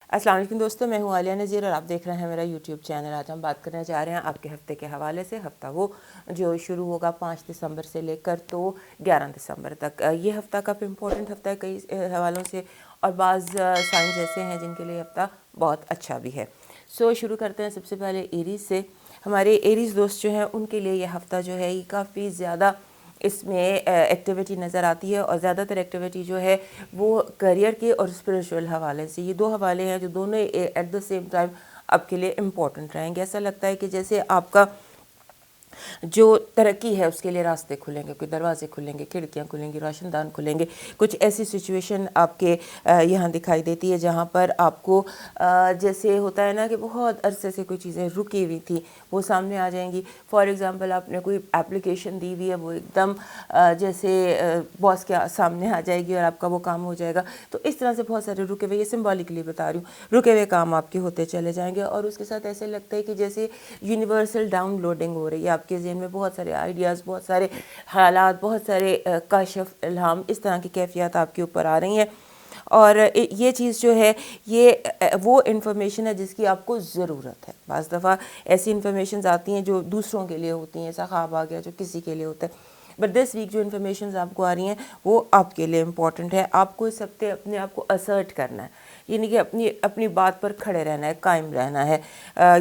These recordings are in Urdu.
السلام علیکم دوستوں، میں ہوں عالیہ نذیر اور آپ دیکھ رہے ہیں میرا یوٹیوب چینل۔ آج ہم بات کرنے جا رہے ہیں آپ کے ہفتے کے حوالے سے۔ ہفتہ وہ جو شروع ہوگا 5 دسمبر سے لے کر تو 11 دسمبر تک۔ یہ ہفتہ کافی امپورٹنٹ ہفتہ ہے کئی حوالوں سے، اور بعض سائنز ایسے ہیں جن کے لیے ہفتہ بہت اچھا بھی ہے۔ شروع کرتے ہیں سب سے پہلے ایریز سے۔ ہمارے ایریز دوست جو ہیں ان کے لیے یہ ہفتہ جو ہے یہ کافی زیادہ اس میں ایکٹیویٹی نظر آتی ہے، اور زیادہ تر ایکٹیویٹی جو ہے وہ کریئر کے اور اسپریچول حوالے سے۔ یہ دو حوالے ہیں جو دونوں ایٹ دا سیم ٹائم آپ کے لیے امپورٹنٹ رہیں گے۔ ایسا لگتا ہے کہ جیسے آپ کا جو ترقی ہے اس کے لیے راستے کھلیں گے، کوئی دروازے کھلیں گے، کھڑکیاں کھلیں گی، روشن دان کھلیں گے۔ کچھ ایسی سچویشن آپ کے یہاں دکھائی دیتی ہے جہاں پر آپ کو جیسے ہوتا ہے نا کہ بہت عرصے سے کوئی چیزیں رکی ہوئی تھیں وہ سامنے آ جائیں گی۔ فار ایگزامپل آپ نے کوئی اپلیکیشن دی ہوئی ہے، وہ ایک دم جیسے باس کے سامنے آ جائے گی اور آپ کا وہ کام ہو جائے گا۔ تو اس طرح سے بہت سارے رکے ہوئے، یہ سمبولکلی بتا رہی ہوں، رکے ہوئے کام آپ کے ہوتے چلے جائیں گے، اور اس کے ساتھ ایسے لگتا ہے کہ جیسے یونیورسل ڈاؤن لوڈنگ ہو رہی ہے آپ کے ذہن میں۔ بہت سارے آئیڈیاز، بہت سارے خیالات، بہت سارے کشف، الہام، اس طرح کی کیفیات آپ کے اوپر آ رہی ہیں۔ اور یہ چیز جو ہے یہ وہ انفارمیشن ہے جس کی آپ کو ضرورت ہے۔ بعض دفعہ ایسی انفارمیشنز آتی ہیں جو دوسروں کے لیے ہوتی ہیں، ایسا خواب آ گیا جو کسی کے لیے ہوتا ہے، بٹ دس ویک جو انفارمیشنز آپ کو آ رہی ہیں وہ آپ کے لیے امپورٹنٹ ہے۔ آپ کو اس ہفتے اپنے آپ کو اسرٹ کرنا ہے، یعنی کہ اپنی بات پر کھڑے رہنا ہے، قائم رہنا ہے۔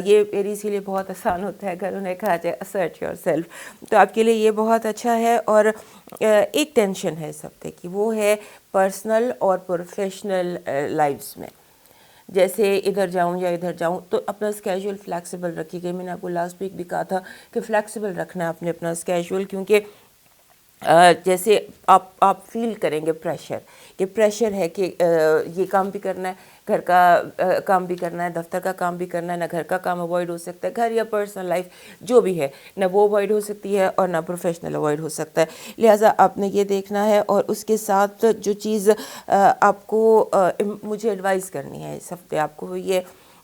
یہ ایریز کے لیے بہت آسان ہوتا ہے اگر انہیں کہا جائے اسرٹ یور سیلف، تو آپ کے لیے یہ بہت اچھا ہے۔ اور ایک ٹینشن ہے اس ہفتے کی، وہ ہے پرسنل اور پروفیشنل لائفز میں۔ جیسے ادھر جاؤں یا ادھر جاؤں تو اپنا اسکیجول فلیکسیبل رکھیے گا۔ میں نے آپ کو لاسٹ ویک بھی کہا تھا کہ فلیکسیبل رکھنا ہے اپنا اسکیجول، کیونکہ جیسے آپ فیل کریں گے پریشر ہے کہ یہ کام بھی کرنا ہے، گھر کا کام بھی کرنا ہے، دفتر کا کام بھی کرنا ہے، نہ گھر کا کام اوائڈ ہو سکتا ہے، گھر یا پرسنل لائف جو بھی ہے نہ وہ اوائڈ ہو سکتی ہے اور نہ پروفیشنل اوائڈ ہو سکتا ہے۔ لہٰذا آپ نے یہ دیکھنا ہے، اور اس کے ساتھ جو چیز آپ کو مجھے ایڈوائز کرنی ہے اس ہفتے آپ کو، یہ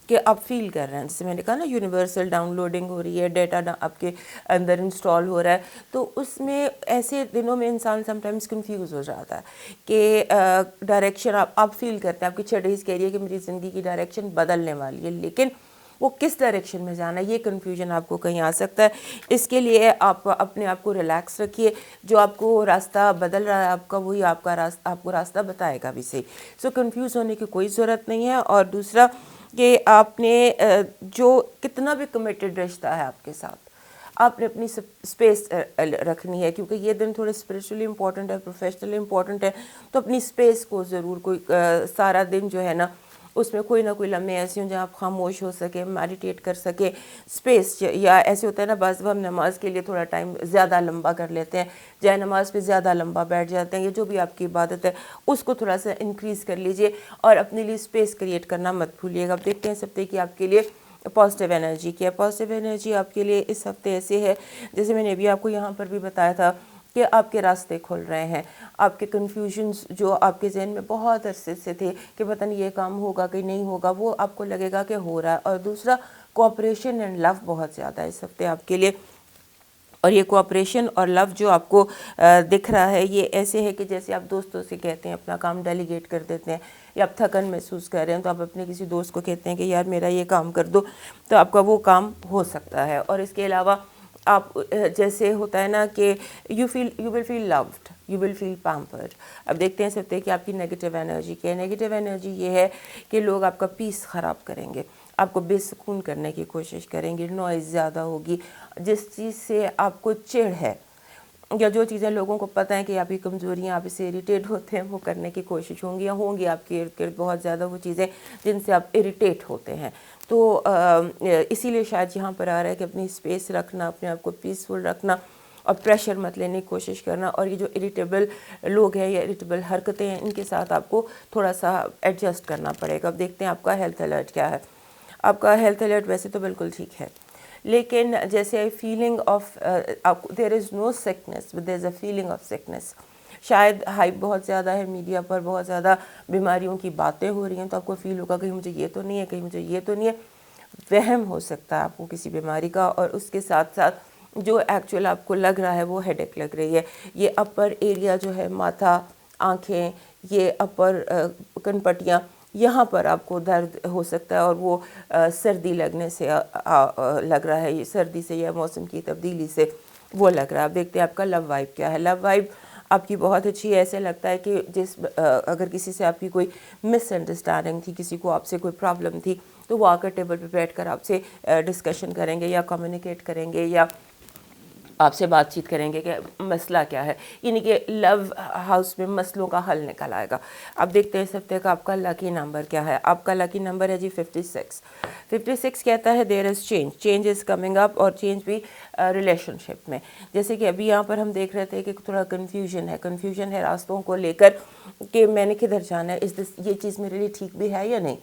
کہ آپ فیل کر رہے ہیں، جیسے میں نے کہا نا یونیورسل ڈاؤن لوڈنگ ہو رہی ہے، ڈیٹا آپ کے اندر انسٹال ہو رہا ہے، تو اس میں ایسے دنوں میں انسان سم ٹائمز کنفیوز ہو جاتا ہے کہ ڈائریکشن آپ فیل کرتے ہیں، آپ کی چھٹیز کہہ رہی ہے کہ میری زندگی کی ڈائریکشن بدلنے والی ہے، لیکن وہ کس ڈائریکشن میں جانا ہے یہ کنفیوژن آپ کو کہیں آ سکتا ہے۔ اس کے لیے آپ اپنے آپ کو ریلیکس رکھیے، جو آپ کو راستہ بدل رہا ہے آپ کا وہی آپ کو راستہ بتائے گا بھی صحیح۔ کنفیوز ہونے کی کوئی ضرورت نہیں ہے۔ اور دوسرا کہ آپ نے جو کتنا بھی کمیٹڈ رشتہ ہے آپ کے ساتھ، آپ نے اپنی اسپیس رکھنی ہے، کیونکہ یہ دن تھوڑے اسپریچولی امپورٹنٹ ہے، پروفیشنلی امپورٹنٹ ہے، تو اپنی اسپیس کو ضرور کوئی سارا دن جو ہے نا اس میں کوئی نہ کوئی لمحے ایسے ہوں جہاں آپ خاموش ہو سکیں، میڈیٹیٹ کر سکیں، اسپیس۔ یا ایسے ہوتا ہے نا بعض دفعہ ہم نماز کے لیے تھوڑا ٹائم زیادہ لمبا کر لیتے ہیں، جائے نماز پہ زیادہ لمبا بیٹھ جاتے ہیں، یہ جو بھی آپ کی عبادت ہے اس کو تھوڑا سا انکریز کر لیجئے، اور اپنے لیے اسپیس کریٹ کرنا مت بھولیے گا۔ اب دیکھتے ہیں اس ہفتے کی آپ کے لیے پازیٹیو انرجی کیا ہے۔ پازیٹیو انرجی آپ کے لیے اس ہفتے ایسے ہے، جیسے میں نے ابھی آپ کو یہاں پر بھی بتایا تھا کہ آپ کے راستے کھل رہے ہیں، آپ کے کنفیوژنز جو آپ کے ذہن میں بہت عرصے سے تھے کہ پتہ نہیں یہ کام ہوگا کہ نہیں ہوگا، وہ آپ کو لگے گا کہ ہو رہا ہے۔ اور دوسرا کوآپریشن اینڈ لو بہت زیادہ ہے اس ہفتے آپ کے لیے، اور یہ کوآپریشن اور لو جو آپ کو دکھ رہا ہے یہ ایسے ہے کہ جیسے آپ دوستوں سے کہتے ہیں اپنا کام ڈیلیگیٹ کر دیتے ہیں، یا آپ تھکن محسوس کر رہے ہیں تو آپ اپنے کسی دوست کو کہتے ہیں کہ یار میرا یہ کام کر دو، تو آپ کا وہ کام ہو سکتا ہے۔ اور اس کے علاوہ آپ جیسے ہوتا ہے نا کہ you will feel loved, you will feel pampered. اب دیکھتے ہیں سکتے کہ آپ کی نیگیٹو انرجی کیا ہے۔ نیگیٹو انرجی یہ ہے کہ لوگ آپ کا پیس خراب کریں گے، آپ کو بے سکون کرنے کی کوشش کریں گے، نوائز زیادہ ہوگی، جس چیز سے آپ کو چڑ ہے یا جو چیزیں لوگوں کو پتہ ہیں کہ آپ کی کمزوریاں، آپ اس سے اریٹیٹ ہوتے ہیں، وہ کرنے کی کوشش ہوں گی یا ہوں گی آپ کے ارد گرد بہت زیادہ وہ چیزیں جن سے آپ اریٹیٹ ہوتے ہیں۔ تو اسی لیے شاید یہاں پر آ رہا ہے کہ اپنی اسپیس رکھنا، اپنے آپ کو پیسفل رکھنا، اور پریشر مت لینے کی کوشش کرنا، اور یہ جو اریٹیبل لوگ ہیں یا اریٹیبل حرکتیں ہیں ان کے ساتھ آپ کو تھوڑا سا ایڈجسٹ کرنا پڑے گا۔ اب دیکھتے ہیں آپ کا ہیلتھ الرٹ کیا ہے۔ آپ کا ہیلتھ الرٹ ویسے تو بالکل ٹھیک ہے، لیکن جیسے feeling of there is no sickness but there is a feeling of sickness. شاید ہائپ بہت زیادہ ہے، میڈیا پر بہت زیادہ بیماریوں کی باتیں ہو رہی ہیں، تو آپ کو فیل ہوگا کہیں مجھے یہ تو نہیں ہے، کہیں مجھے یہ تو نہیں ہے۔ وہم ہو سکتا ہے آپ کو کسی بیماری کا، اور اس کے ساتھ ساتھ جو ایکچوئل آپ کو لگ رہا ہے وہ ہیڈ ایک لگ رہی ہے۔ یہ اپر ایریا جو ہے، ماتھا، آنکھیں، یہ اپر کنپٹیاں، یہاں پر آپ کو درد ہو سکتا ہے اور وہ سردی لگنے سے لگ رہا ہے، یہ سردی سے یا موسم کی تبدیلی سے وہ لگ رہا ہے۔ آپ دیکھتے ہیں آپ کا لو وائب کیا ہے۔ لو وائب آپ کی بہت اچھی ہے، ایسے لگتا ہے کہ اگر کسی سے آپ کی کوئی مس انڈرسٹینڈنگ تھی، کسی کو آپ سے کوئی پرابلم تھی، تو وہ آ کر ٹیبل پہ بیٹھ کر آپ سے ڈسکشن کریں گے یا کمیونیکیٹ کریں گے یا آپ سے بات چیت کریں گے کہ مسئلہ کیا ہے، یعنی کہ لو ہاؤس میں مسئلوں کا حل نکل آئے گا۔ اب دیکھتے ہیں اس ہفتے کا آپ کا لکی نمبر کیا ہے۔ آپ کا لکی نمبر ہے جی 56۔ 56 کہتا ہے there is change, change is coming up, اور چینج بھی ریلیشن شپ میں۔ جیسے کہ ابھی یہاں پر ہم دیکھ رہے تھے کہ تھوڑا کنفیوژن ہے راستوں کو لے کر کہ میں نے کدھر جانا ہے، یہ چیز میرے لیے ٹھیک بھی ہے یا نہیں۔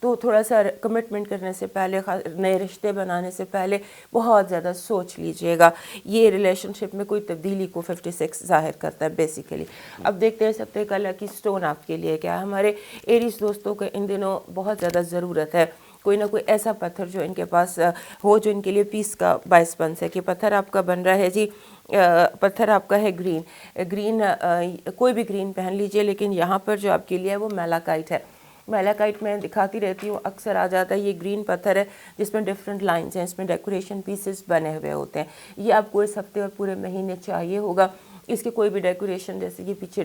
تو تھوڑا سا کمٹمنٹ کرنے سے پہلے، نئے رشتے بنانے سے پہلے بہت زیادہ سوچ لیجئے گا۔ یہ ریلیشن شپ میں کوئی تبدیلی کو 56 ظاہر کرتا ہے بیسیکلی۔ اب دیکھتے ہیں اس ہفتے کا لکی سٹون آپ کے لیے کیا ہے۔ ہمارے ایریز دوستوں کو ان دنوں بہت زیادہ ضرورت ہے کوئی نہ کوئی ایسا پتھر جو ان کے پاس ہو، جو ان کے لیے پیس کا باعث بن سکے۔ پتھر آپ کا بن رہا ہے جی، پتھر آپ کا ہے گرین، کوئی بھی گرین پہن لیجئے، لیکن یہاں پر جو آپ کے لیے ہے وہ میلاکائٹ ہے۔ میلاکائٹ میں دکھاتی رہتی ہوں، اکثر آ جاتا ہے، یہ گرین پتھر ہے جس میں ڈیفرنٹ لائنز ہیں، اس میں ڈیکوریشن پیسز بنے ہوئے ہوتے ہیں۔ یہ آپ کو اس ہفتے اور پورے مہینے چاہیے ہوگا۔ اس کے کوئی بھی ڈیکوریشن، جیسے یہ پیچھے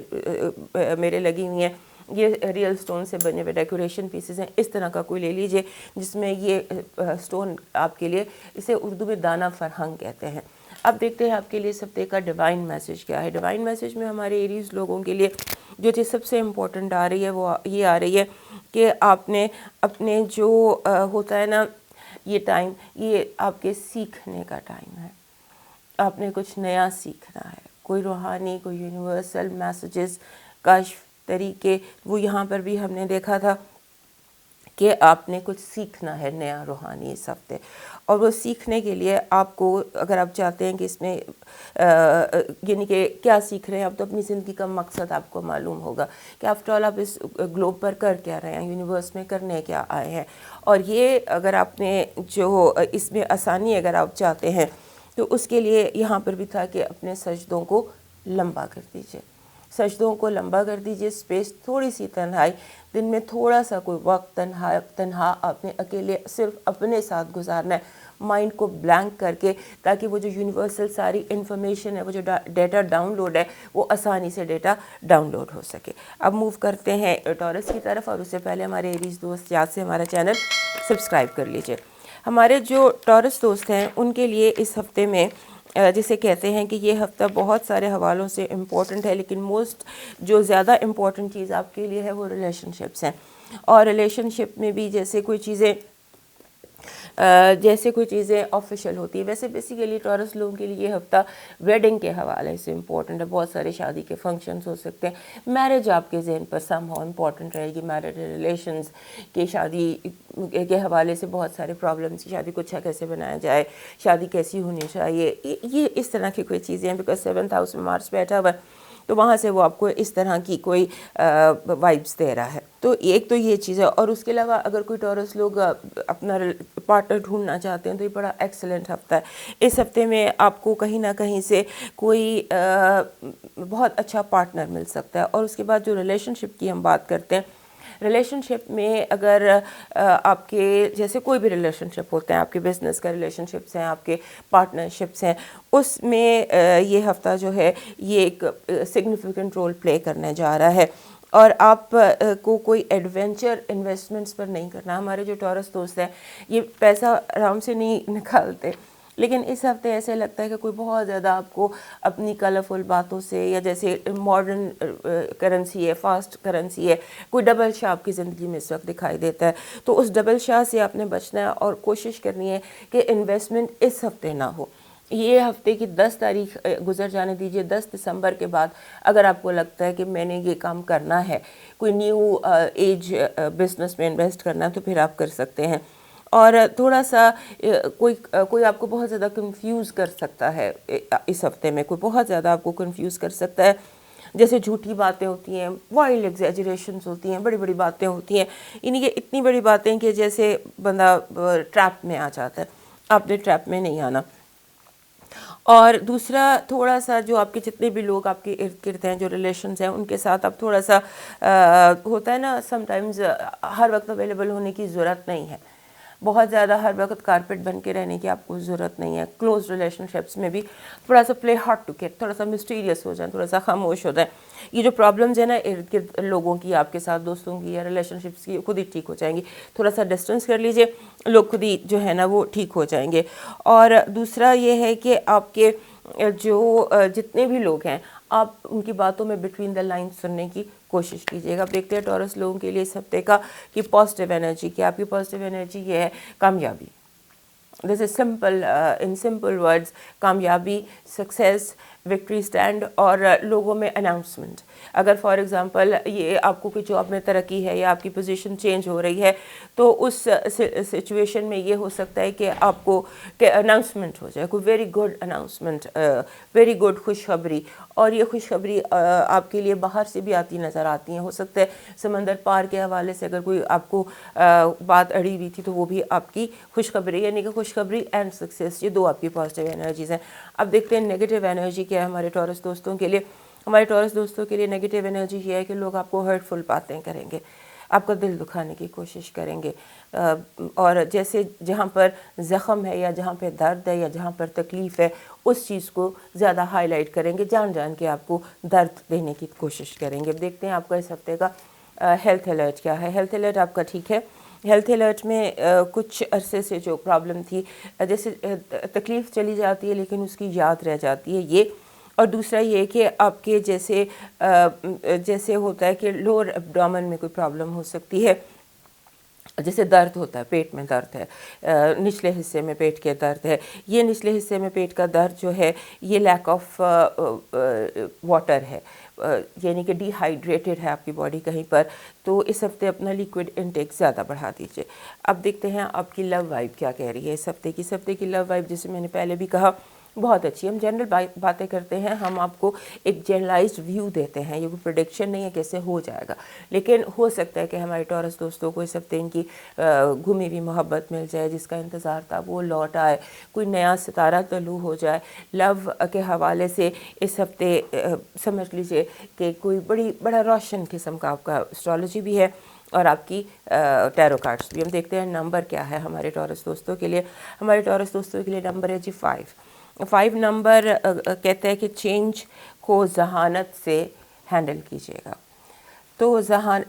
میرے لگی ہوئی ہیں، یہ ریئل سٹون سے بنے ہوئے ڈیکوریشن پیسز ہیں، اس طرح کا کوئی لے لیجئے جس میں یہ سٹون آپ کے لیے، اسے اردو میں دانہ فرہنگ کہتے ہیں۔ اب دیکھتے ہیں آپ کے لیے اس ہفتے کا ڈیوائن میسج کیا ہے۔ ڈیوائن میسج میں ہمارے ایریز لوگوں کے لیے جو چیز سب سے امپورٹنٹ آ رہی ہے وہ یہ آ رہی ہے کہ آپ نے اپنے جو ہوتا ہے نا یہ ٹائم، یہ آپ کے سیکھنے کا ٹائم ہے۔ آپ نے کچھ نیا سیکھنا ہے، کوئی روحانی، کوئی یونیورسل میسیجز، کشف، طریقے، وہ یہاں پر بھی ہم نے دیکھا تھا کہ آپ نے کچھ سیکھنا ہے نیا روحانی اس ہفتے، اور وہ سیکھنے کے لیے آپ کو، اگر آپ چاہتے ہیں کہ اس میں یعنی کہ کیا سیکھ رہے ہیں آپ، تو اپنی زندگی کا مقصد آپ کو معلوم ہوگا کہ آفٹر آل آپ اس گلوب پر کر کیا رہے ہیں، یونیورس میں کرنے کیا آئے ہیں۔ اور یہ اگر آپ نے جو اس میں آسانی اگر آپ چاہتے ہیں تو اس کے لیے یہاں پر بھی تھا کہ اپنے سجدوں کو لمبا کر دیجئے، سجدوں کو لمبا کر دیجئے، اسپیس، تھوڑی سی تنہائی، دن میں تھوڑا سا کوئی وقت تنہا آپ نے اکیلے صرف اپنے ساتھ گزارنا ہے، مائنڈ کو بلینک کر کے، تاکہ وہ جو یونیورسل ساری انفارمیشن ہے، وہ جو ڈیٹا ڈاؤن لوڈ ہے، وہ آسانی سے ڈیٹا ڈاؤن لوڈ ہو سکے۔ اب موو کرتے ہیں ٹورس کی طرف، اور اس سے پہلے ہمارے ایریز دوست یاد سے ہمارا چینل سبسکرائب کر لیجئے۔ ہمارے جو ٹورس دوست ہیں ان کے لیے اس ہفتے میں جسے کہتے ہیں کہ یہ ہفتہ بہت سارے حوالوں سے امپورٹنٹ ہے، لیکن جو زیادہ امپورٹنٹ چیز آپ کے لیے ہے وہ ریلیشن شپس ہیں۔ اور ریلیشن شپ میں بھی جیسے کوئی چیزیں آفیشیل ہوتی ہیں، ویسے بیسیکلی ٹورس لوگوں کے لیے یہ ہفتہ ویڈنگ کے حوالے سے امپورٹنٹ ہے۔ بہت سارے شادی کے فنکشنز ہو سکتے ہیں، میرج آپ کے ذہن پر سم ہاؤ امپورٹنٹ رہے گی، میرج ریلیشنز کے، شادی کے حوالے سے بہت سارے پرابلمس، شادی کو اچھا کیسے بنایا جائے، شادی کیسی ہونی چاہیے، یہ اس طرح کی کوئی چیزیں ہیں، بیکاز 7th ہاؤس میں مارس بیٹھا ہوا ہے، تو وہاں سے وہ آپ کو اس طرح کی کوئی وائبس دے رہا ہے۔ تو ایک تو یہ چیز ہے، اور اس کے علاوہ اگر کوئی ٹورس لوگ اپنا پارٹنر ڈھونڈنا چاہتے ہیں تو یہ بڑا ایکسلنٹ ہفتہ ہے۔ اس ہفتے میں آپ کو کہیں نہ کہیں سے کوئی بہت اچھا پارٹنر مل سکتا ہے۔ اور اس کے بعد جو ریلیشن شپ کی ہم بات کرتے ہیں، ریلیشن شپ میں اگر آپ کے جیسے کوئی بھی ریلیشن شپ ہوتے ہیں، آپ کے بزنس کا ریلیشن شپس ہیں، آپ کے پارٹنرشپس ہیں، اس میں یہ ہفتہ جو ہے یہ ایک سگنیفیکنٹ رول پلے کرنے جا رہا ہے، اور آپ کو کوئی ایڈونچر انویسٹمنٹس پر نہیں کرنا۔ ہمارے جو ٹورس دوست ہیں یہ پیسہ آرام سے نہیں نکالتے، لیکن اس ہفتے ایسے لگتا ہے کہ کوئی بہت زیادہ آپ کو اپنی کلرفل باتوں سے، یا جیسے ماڈرن کرنسی ہے، فاسٹ کرنسی ہے، کوئی ڈبل شاہ آپ کی زندگی میں اس وقت دکھائی دیتا ہے، تو اس ڈبل شاہ سے آپ نے بچنا ہے اور کوشش کرنی ہے کہ انویسٹمنٹ اس ہفتے نہ ہو۔ یہ ہفتے کی 10 تاریخ گزر جانے دیجئے، 10 دسمبر کے بعد اگر آپ کو لگتا ہے کہ میں نے یہ کام کرنا ہے، کوئی نیو ایج بزنس میں انویسٹ کرنا ہے، تو پھر آپ کر سکتے ہیں۔ اور تھوڑا سا کوئی آپ کو بہت زیادہ کنفیوز کر سکتا ہے اس ہفتے میں، کوئی بہت زیادہ آپ کو کنفیوز کر سکتا ہے، جیسے جھوٹی باتیں ہوتی ہیں، وائلڈ ایگزیجریشنز ہوتی ہیں، بڑی بڑی باتیں ہوتی ہیں، یعنی کہ اتنی بڑی باتیں کہ جیسے بندہ ٹریپ میں آ جاتا ہے۔ آپ نے ٹریپ میں نہیں آنا۔ اور دوسرا تھوڑا سا جو آپ کے جتنے بھی لوگ آپ کے ارد گرد ہیں جو ریلیشنز ہیں ان کے ساتھ آپ تھوڑا سا ہوتا ہے نا سم ٹائمز ہر وقت اویلیبل ہونے کی ضرورت نہیں ہے، بہت زیادہ ہر وقت کارپیٹ بن کے رہنے کی آپ کو ضرورت نہیں ہے. کلوز ریلیشن شپس میں بھی تھوڑا سا پلے ہارڈ ٹو گیٹ، تھوڑا سا مسٹیریس ہو جائیں، تھوڑا سا خاموش ہو جائیں. یہ جو پرابلمز ہیں نا ارد گرد لوگوں کی، آپ کے ساتھ دوستوں کی یا ریلیشن شپس کی، خود ہی ٹھیک ہو جائیں گی. تھوڑا سا ڈسٹینس کر لیجئے، لوگ خود ہی جو ہے نا وہ ٹھیک ہو جائیں گے. اور دوسرا یہ ہے کہ آپ کے جو جتنے بھی لوگ ہیں آپ ان کی باتوں میں بٹوین دا لائن سننے کی کوشش کیجیے گا. آپ دیکھتے ہیں ٹورس لوگوں کے لیے اس ہفتے کا کہ پازیٹیو انرجی، کہ آپ کی پازیٹیو انرجی یہ ہے کامیابی. This is simple, in simple words, کامیابی، سکسیس، وکٹری اسٹینڈ اور لوگوں میں اناؤنسمنٹ. اگر فار ایگزامپل یہ آپ کو کوئی جاب میں ترقی ہے یا آپ کی پوزیشن چینج ہو رہی ہے تو اس سچویشن میں یہ ہو سکتا ہے کہ آپ کو کہ اناؤنسمنٹ ہو جائے، کوئی very good announcement, very good خوشخبری. اور یہ خوشخبری آپ کے لیے باہر سے بھی آتی نظر آتی ہیں. ہو سکتا ہے سمندر پار کے حوالے سے اگر کوئی آپ کو بات اڑی ہوئی تھی تو وہ بھی آپ کی خوشخبری، یعنی کہ خوشخبری اینڈ سکسیس، یہ دو آپ کی پازیٹیو انرجیز ہیں. اب دیکھتے ہیں نیگیٹیو انرجی کیا ہے ہمارے ٹورس دوستوں کے لیے. ہمارے ٹورس دوستوں کے لیے نیگیٹیو انرجی یہ ہے کہ لوگ آپ کو ہرٹفل باتیں کریں گے، آپ کا دل دکھانے کی کوشش کریں گے. اور جیسے جہاں پر زخم ہے یا جہاں پہ درد ہے یا جہاں پر تکلیف ہے اس چیز کو زیادہ ہائی لائٹ کریں گے، جان جان کے آپ کو درد دینے کی کوشش کریں گے. دیکھتے ہیں آپ کا اس ہفتے کا ہیلتھ الرٹ کیا ہے. ہیلتھ الرٹ آپ کا ٹھیک ہے. ہیلتھ الرٹ میں کچھ عرصے سے جو پرابلم تھی، جیسے تکلیف چلی جاتی ہے لیکن اس کی یاد رہ جاتی ہے یہ. اور دوسرا یہ کہ آپ کے جیسے ہوتا ہے کہ لوور ایبڈومن میں کوئی پرابلم ہو سکتی ہے، جیسے درد ہوتا ہے، پیٹ میں درد ہے، نچلے حصے میں پیٹ کے درد ہے. یہ نچلے حصے میں پیٹ کا درد جو ہے یہ لیک آف واٹر ہے، یعنی کہ ڈی ہائیڈریٹڈ ہے آپ کی باڈی کہیں پر. تو اس ہفتے اپنا لیکوڈ انٹیک زیادہ بڑھا دیجیے. اب دیکھتے ہیں آپ کی لو وائب کیا کہہ رہی ہے اس ہفتے کی. اس ہفتے کی لو وائب جسے میں نے پہلے بھی کہا بہت اچھی. ہم جنرل باتیں کرتے ہیں، ہم آپ کو ایک جنرلائزڈ ویو دیتے ہیں. یہ کوئی پریڈکشن نہیں ہے کیسے ہو جائے گا، لیکن ہو سکتا ہے کہ ہمارے ٹورس دوستوں کو اس ہفتے ان کی گھمی ہوئی محبت مل جائے، جس کا انتظار تھا وہ لوٹ آئے، کوئی نیا ستارہ طلوع ہو جائے. لو کے حوالے سے اس ہفتے سمجھ لیجئے کہ کوئی بڑا روشن قسم کا آپ کا اسٹرالوجی بھی ہے اور آپ کی ٹیرو کارڈس بھی. ہم دیکھتے ہیں نمبر کیا ہے ہمارے ٹورس دوستوں کے لیے. ہمارے ٹورس دوستوں کے لیے نمبر ہے جی 5 نمبر کہتا ہے کہ چینج کو ذہانت سے ہینڈل کیجیے گا. تو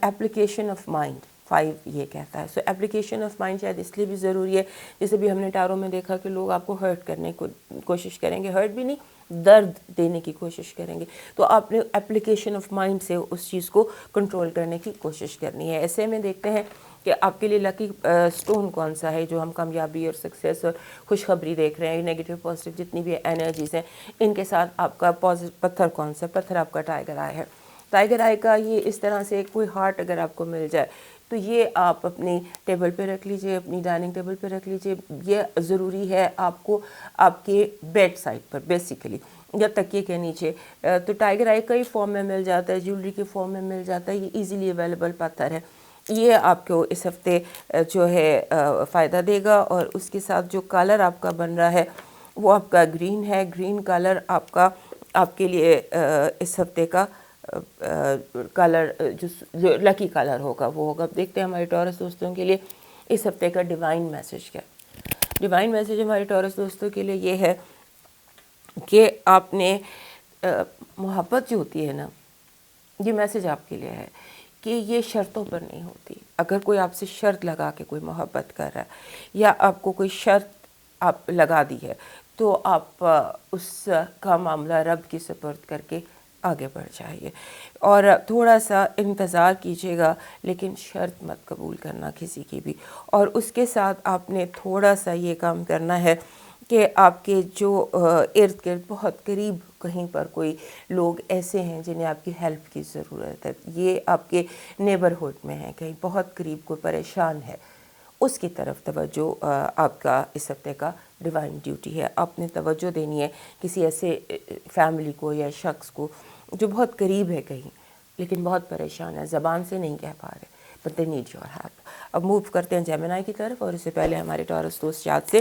اپلیکیشن آف مائنڈ 5 یہ کہتا ہے. سو اپلیکیشن آف مائنڈ شاید اس لیے بھی ضروری ہے، جیسے بھی ہم نے ٹارو میں دیکھا کہ لوگ آپ کو ہرٹ کرنے کو کوشش کریں گے، ہرٹ بھی نہیں درد دینے کی کوشش کریں گے. تو آپ نے اپلیکیشن آف مائنڈ سے اس چیز کو کنٹرول کرنے کی کوشش کرنی ہے. ایسے میں دیکھتے ہیں کہ آپ کے لیے لکی سٹون کون سا ہے جو ہم کامیابی اور سکسیس اور خوشخبری دیکھ رہے ہیں. نیگیٹیو پازیٹیو جتنی بھی انرجیز ہیں ان کے ساتھ آپ کا پتھر کون سا؟ پتھر آپ کا ٹائیگر آئی ہے. ٹائیگر آئی کا یہ اس طرح سے کوئی ہارٹ اگر آپ کو مل جائے تو یہ آپ اپنی ٹیبل پہ رکھ لیجئے، اپنی ڈائننگ ٹیبل پہ رکھ لیجئے. یہ ضروری ہے آپ کو آپ کے بیڈ سائڈ پر بیسیکلی یا تکیے کے نیچے. تو ٹائیگر آئی کئی فارم میں مل جاتا ہے، جیولری کے فارم میں مل جاتا ہے. یہ ایزیلی اویلیبل پتھر ہے. یہ آپ کو اس ہفتے جو ہے فائدہ دے گا. اور اس کے ساتھ جو کلر آپ کا بن رہا ہے وہ آپ کا گرین ہے. گرین کلر آپ کے لیے اس ہفتے کا کلر جو لکی کلر ہوگا وہ ہوگا. دیکھتے ہیں ہمارے ٹورس دوستوں کے لیے اس ہفتے کا ڈیوائن میسج کیا. ڈیوائن میسج ہمارے ٹورس دوستوں کے لیے یہ ہے کہ آپ نے محبت جو ہوتی ہے نا، یہ میسج آپ کے لیے ہے کہ یہ شرطوں پر نہیں ہوتی. اگر کوئی آپ سے شرط لگا کے کوئی محبت کر رہا ہے یا آپ کو کوئی شرط آپ لگا دی ہے تو آپ اس کا معاملہ رب کی سپرد کر کے آگے بڑھ جائیے. اور تھوڑا سا انتظار کیجیے گا لیکن شرط مت قبول کرنا کسی کی بھی. اور اس کے ساتھ آپ نے تھوڑا سا یہ کام کرنا ہے کہ آپ کے جو ارد گرد بہت قریب کہیں پر کوئی لوگ ایسے ہیں جنہیں آپ کی ہیلپ کی ضرورت ہے، یہ آپ کے نیبرہڈ میں ہیں، کہیں بہت قریب کوئی پریشان ہے، اس کی طرف توجہ آپ کا اس ہفتے کا ڈیوائن ڈیوٹی ہے. آپ نے توجہ دینی ہے کسی ایسے فیملی کو یا شخص کو جو بہت قریب ہے کہیں لیکن بہت پریشان ہے، زبان سے نہیں کہہ پا رہے، but they need your help. اب موو کرتے ہیں جیمنائی کی طرف. اور اس سے پہلے ہمارے ٹورس دوست یاد سے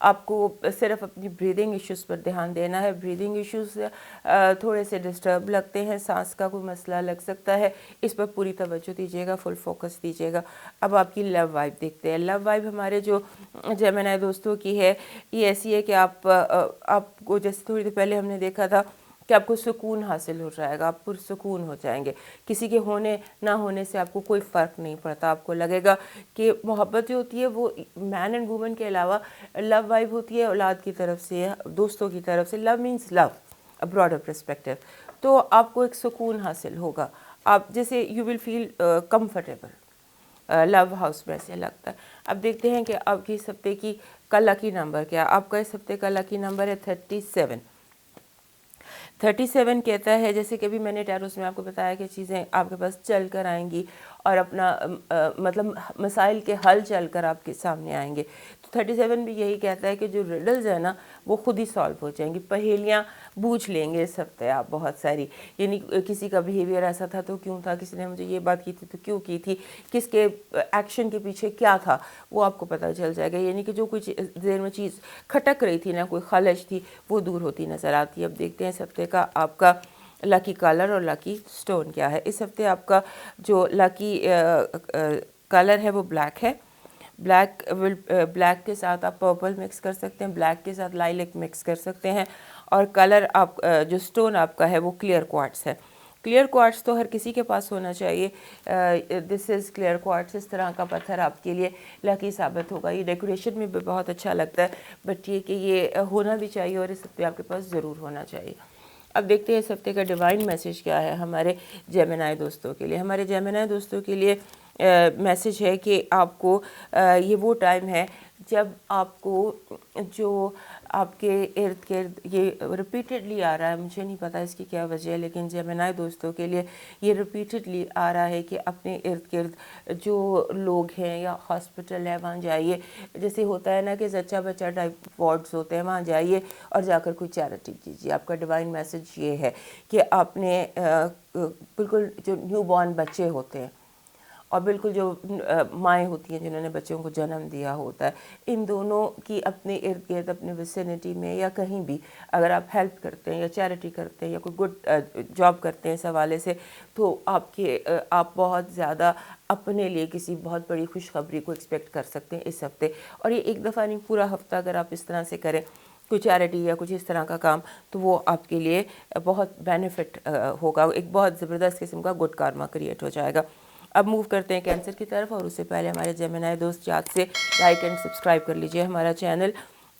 آپ کو صرف اپنی بریدنگ ایشوز پر دھیان دینا ہے. بریدنگ ایشوز تھوڑے سے ڈسٹرب لگتے ہیں, سانس کا کوئی مسئلہ لگ سکتا ہے, اس پر پوری توجہ دیجیے گا, فل فوکس دیجیے گا. اب آپ کی لو وائب دیکھتے ہیں. لو وائب ہمارے جو جیمنائی دوستوں کی ہے یہ ایسی ہے کہ آپ کو جیسے تھوڑی دیر پہلے ہم نے دیکھا تھا کہ آپ کو سکون حاصل ہو جائے گا, آپ پرسکون ہو جائیں گے. کسی کے ہونے نہ ہونے سے آپ کو کوئی فرق نہیں پڑتا. آپ کو لگے گا کہ محبت جو ہوتی ہے وہ مین اینڈ وومن کے علاوہ لو وائب ہوتی ہے اولاد کی طرف سے, دوستوں کی طرف سے. Love means love, broader perspective. تو آپ کو ایک سکون حاصل ہوگا, آپ جیسے you will feel comfortable. Love house میں ایسے لگتا ہے. اب دیکھتے ہیں کہ آپ کی اس ہفتے کی کا لکی نمبر کیا. آپ کا اس ہفتے کا لکی نمبر ہے 37. 37 کہتا ہے, جیسے کہ ابھی میں نے ٹیروس میں آپ کو بتایا کہ چیزیں آپ کے پاس چل کر آئیں گی اور اپنا مطلب مسائل کے حل چل کر آپ کے سامنے آئیں گے. تو 37 بھی یہی کہتا ہے کہ جو ریڈلز ہیں نا وہ خود ہی سالو ہو جائیں گی. پہیلیاں بوجھ لیں گے اس ہفتے آپ بہت ساری. یعنی کسی کا بیہیویئر ایسا تھا تو کیوں تھا, کسی نے مجھے یہ بات کی تھی تو کیوں کی تھی, کس کے ایکشن کے پیچھے کیا تھا, وہ آپ کو پتہ چل جائے گا. یعنی کہ جو کچھ دیر میں چیز کھٹک رہی تھی نا, کوئی خلش تھی, وہ دور ہوتی نظر آتی ہے. اب دیکھتے ہیں اس ہفتے کا آپ کا لکی کلر اور لکی سٹون کیا ہے. اس ہفتے آپ کا جو لکی کلر ہے وہ بلیک ہے. بلیک کے ساتھ آپ پرپل مکس کر سکتے ہیں, بلیک کے ساتھ لائلک مکس کر سکتے ہیں. اور کلر آپ جو سٹون آپ کا ہے وہ کلیئر کوارٹز ہے. کلیئر کوارٹز تو ہر کسی کے پاس ہونا چاہیے. دس از کلیئر کوارٹز. اس طرح کا پتھر آپ کے لیے لکی ثابت ہوگا. یہ ڈیکوریشن میں بھی بہت اچھا لگتا ہے, بٹ یہ کہ یہ ہونا بھی چاہیے اور اس ہفتے آپ کے پاس ضرور ہونا چاہیے. اب دیکھتے ہیں اس ہفتے کا ڈیوائن میسیج کیا ہے ہمارے جیمنائی دوستوں کے لیے. ہمارے جیمنائی دوستوں کے لیے میسیج ہے کہ آپ کو یہ وہ ٹائم ہے جب آپ کو جو آپ کے ارد گرد یہ ریپیٹڈلی آ رہا ہے, مجھے نہیں پتا اس کی کیا وجہ ہے, لیکن جیمنائی دوستوں کے لیے یہ ریپیٹڈلی آ رہا ہے کہ اپنے ارد گرد جو لوگ ہیں یا ہاسپٹل ہے وہاں جائیے. جیسے ہوتا ہے نا کہ زچہ بچہ ٹائپ وارڈز ہوتے ہیں, وہاں جائیے اور جا کر کوئی چیریٹی کیجیے. آپ کا ڈیوائن میسیج یہ ہے کہ آپ نے بالکل جو نیو بورن بچے ہوتے ہیں اور بالکل جو مائیں ہوتی ہیں جنہوں نے بچوں کو جنم دیا ہوتا ہے, ان دونوں کی اپنے ارد گرد اپنے ویسینٹی میں یا کہیں بھی اگر آپ ہیلپ کرتے ہیں یا چیریٹی کرتے ہیں یا کوئی گڈ جاب کرتے ہیں اس حوالے سے, تو آپ بہت زیادہ اپنے لیے کسی بہت بڑی خوشخبری کو ایکسپیکٹ کر سکتے ہیں اس ہفتے. اور یہ ایک دفعہ نہیں, پورا ہفتہ اگر آپ اس طرح سے کریں کوئی چیریٹی یا کچھ اس طرح کا کام, تو وہ آپ کے لیے بہت بینیفٹ ہوگا. ایک بہت زبردست قسم کا گڈ کارما کریٹ ہو جائے گا. اب موو کرتے ہیں کینسر کی طرف, اور اس سے پہلے ہمارے جیمنائی دوست یاد سے لائک اینڈ سبسکرائب کر لیجئے ہمارا چینل.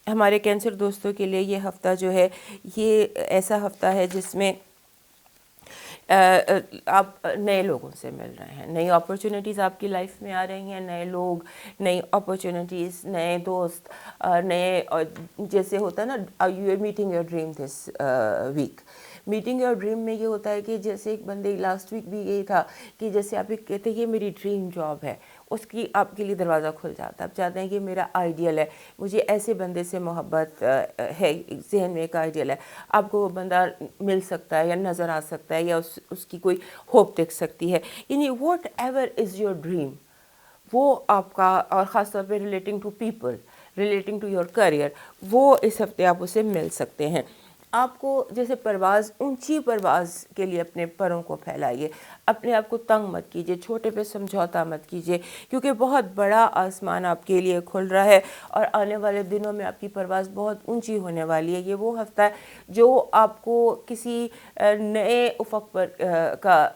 ہمارے کینسر دوستوں کے لیے یہ ہفتہ جو ہے یہ ایسا ہفتہ ہے جس میں آپ نئے لوگوں سے مل رہے ہیں, نئی اپرچونیٹیز آپ کی لائف میں آ رہی ہیں, نئے لوگ, نئی اپرچونیٹیز, نئے دوست, نئے جیسے ہوتا ہے نا you are meeting your dream this week. Meeting your dream میں یہ ہوتا ہے کہ جیسے ایک بندے لاسٹ ویک بھی یہی تھا کہ جیسے آپ ایک کہتے ہیں یہ میری ڈریم جاب ہے, اس کی آپ کے لیے دروازہ کھل جاتا ہے. آپ چاہتے ہیں کہ میرا آئیڈیل ہے, مجھے ایسے بندے سے محبت ہے, ذہن میں ایک آئیڈیل ہے. آپ کو وہ بندہ مل سکتا ہے یا نظر آ سکتا ہے یا اس کی کوئی ہوپ دیکھ سکتی ہے. یعنی whatever is your dream, وہ آپ کا, اور خاص طور پہ relating to people, relating to your career, وہ اس ہفتے آپ اسے مل سکتے ہیں. آپ کو جیسے پرواز, اونچی پرواز کے لیے اپنے پروں کو پھیلائیے, اپنے آپ کو تنگ مت کیجیے, چھوٹے پہ سمجھوتا مت کیجیے, کیونکہ بہت بڑا آسمان آپ کے لیے کھل رہا ہے اور آنے والے دنوں میں آپ کی پرواز بہت اونچی ہونے والی ہے. یہ وہ ہفتہ ہے جو آپ کو کسی نئے افق پر کا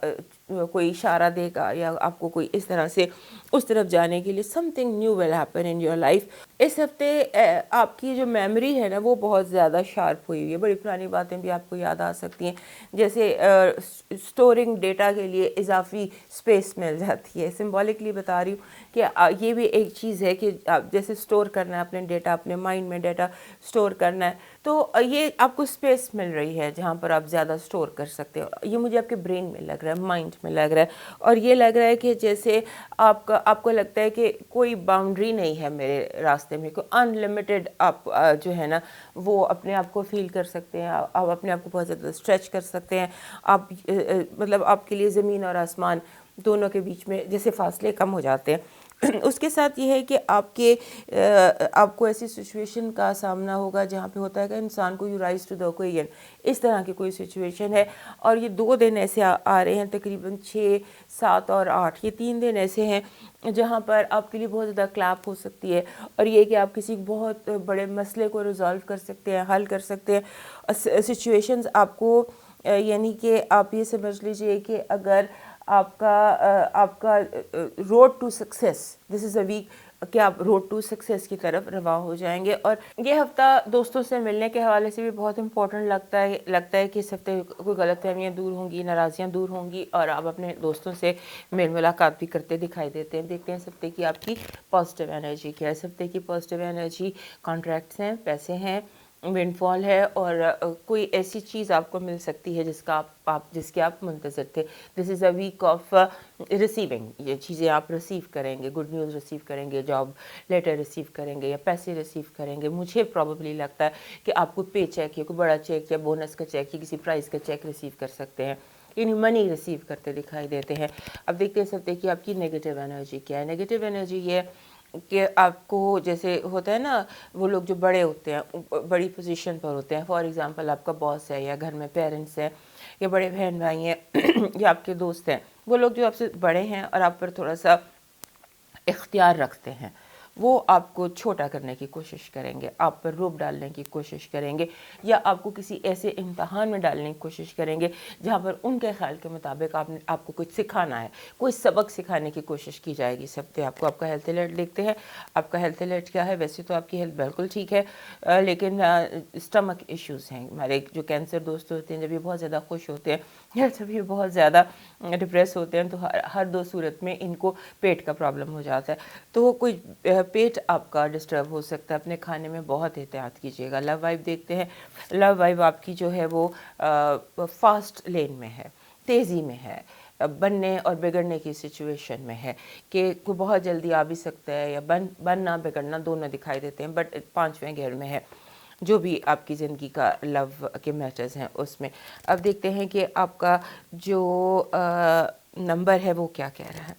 کوئی اشارہ دے گا, یا آپ کو کوئی اس طرح سے اس طرف جانے کے لیے something new will happen in your life. اس ہفتے آپ کی جو میموری ہے نا وہ بہت زیادہ شارپ ہوئی ہوئی ہے. بڑی پرانی باتیں بھی آپ کو یاد آ سکتی ہیں, جیسے اسٹورنگ ڈیٹا کے لیے اضافی اسپیس مل جاتی ہے. سمبولکلی بتا رہی ہوں کہ یہ بھی ایک چیز ہے کہ جیسے اسٹور کرنا ہے اپنے ڈیٹا, اپنے مائنڈ میں ڈیٹا اسٹور کرنا ہے, تو یہ آپ کو اسپیس مل رہی ہے جہاں پر آپ زیادہ اسٹور کر سکتے ہو. یہ مجھے آپ کے برین میں لگ رہا ہے, مائنڈ میں لگ رہا ہے, اور یہ لگ رہا ہے کہ جیسے آپ کو لگتا ہے کہ کوئی باؤنڈری نہیں ہے میرے راستے میں, کوئی ان لمیٹڈ آپ جو ہے نا وہ اپنے آپ کو فیل کر سکتے ہیں, آپ اپنے آپ کو بہت زیادہ اسٹریچ کر سکتے ہیں. آپ مطلب آپ کے لیے زمین اور آسمان دونوں کے بیچ میں جیسے فاصلے کم ہو جاتے ہیں, اس کے ساتھ یہ ہے کہ آپ کو ایسی سچویشن کا سامنا ہوگا جہاں پہ ہوتا ہے کہ انسان کو you rise to the occasion, اس طرح کی کوئی سچویشن ہے. اور یہ 2 دن ایسے آ رہے ہیں، تقریباً 6، 7 اور 8، یہ 3 دن ایسے ہیں جہاں پر آپ کے لیے بہت زیادہ کلیپ ہو سکتی ہے. اور یہ کہ آپ کسی بہت بڑے مسئلے کو ریزالو کر سکتے ہیں، حل کر سکتے ہیں. سچویشنز آپ کو یعنی کہ آپ یہ سمجھ لیجئے کہ اگر آپ کا road to success, this is a week کہ آپ روڈ ٹو سکسیس کی طرف رواں ہو جائیں گے. اور یہ ہفتہ دوستوں سے ملنے کے حوالے سے بھی بہت امپورٹنٹ لگتا ہے کہ اس ہفتے کوئی غلط فہمیاں دور ہوں گی، ناراضیاں دور ہوں گی، اور آپ اپنے دوستوں سے میل ملاقات بھی کرتے دکھائی دیتے ہیں. دیکھتے ہیں اس ہفتے کی آپ کی پازیٹیو انرجی کیا ہے. اس ہفتے کی پازیٹیو انرجی کانٹریکٹس ہیں، پیسے ہیں، ونڈ فال ہے، اور کوئی ایسی چیز آپ کو مل سکتی ہے جس کے آپ منتظر تھے. دس is a week of receiving. یہ چیزیں آپ ریسیو کریں گے، گڈ نیوز ریسیو کریں گے، جاب لیٹر ریسیو کریں گے یا پیسے ریسیو کریں گے. مجھے پروبیبلی لگتا ہے کہ آپ کو پے چیک یا کوئی بڑا چیک یا بونس کا چیک یا کسی پرائز کا چیک ریسیو کر سکتے ہیں، یعنی منی ریسیو کرتے دکھائی دیتے ہیں. اب دیکھتے ہیں سکتے کہ آپ کی نیگیٹو انرجی کیا ہے. نیگیٹو انرجی یہ کہ آپ کو جیسے ہوتا ہے نا، وہ لوگ جو بڑے ہوتے ہیں، بڑی پوزیشن پر ہوتے ہیں، فار ایگزامپل آپ کا باس ہے یا گھر میں پیرنٹس ہیں یا بڑے بہن بھائی ہیں یا آپ کے دوست ہیں، وہ لوگ جو آپ سے بڑے ہیں اور آپ پر تھوڑا سا اختیار رکھتے ہیں، وہ آپ کو چھوٹا کرنے کی کوشش کریں گے، آپ پر روب ڈالنے کی کوشش کریں گے، یا آپ کو کسی ایسے امتحان میں ڈالنے کی کوشش کریں گے جہاں پر ان کے خیال کے مطابق آپ کو کچھ سکھانا ہے، کوئی سبق سکھانے کی کوشش کی جائے گی. اس ہفتے آپ کا ہیلتھ الرٹ دیکھتے ہیں. آپ کا ہیلتھ الرٹ کیا ہے؟ ویسے تو آپ کی ہیلتھ بالکل ٹھیک ہے، لیکن اسٹمک ایشوز ہیں. ہمارے جو کینسر دوست ہوتے ہیں، جب یہ بہت زیادہ خوش ہوتے ہیں یا جب یہ بہت زیادہ ڈپریس ہوتے ہیں، تو ہر 2 صورت میں ان کو پیٹ کا پرابلم ہو جاتا ہے. تو کوئی پیٹ آپ کا ڈسٹرب ہو سکتا ہے. اپنے کھانے میں بہت احتیاط کیجیے گا. لو وائب دیکھتے ہیں. لو وائب آپ کی جو ہے وہ فاسٹ لین میں ہے، تیزی میں ہے، بننے اور بگڑنے کی سچویشن میں ہے کہ کوئی بہت جلدی آ بھی سکتا ہے، یا بننا بگڑنا دونوں دکھائی دیتے ہیں، بٹ 5ویں گیئر میں ہے جو بھی آپ کی زندگی کا لو کے میٹرز ہیں اس میں. اب دیکھتے ہیں کہ آپ کا جو نمبر ہے وہ کیا کہہ رہا ہے.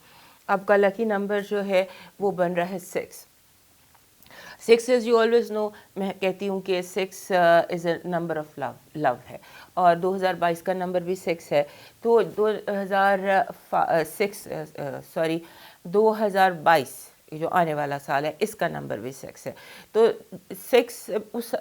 آپ کا لکی نمبر جو ہے وہ بن رہا ہے 6. 6 از یو آلویز نو، میں کہتی ہوں کہ 6 از اے نمبر آف لو ہے، اور 2022 کا نمبر بھی 6 ہے. تو 2022 جو آنے والا سال ہے، اس کا نمبر بھی 6 ہے. تو 6 اس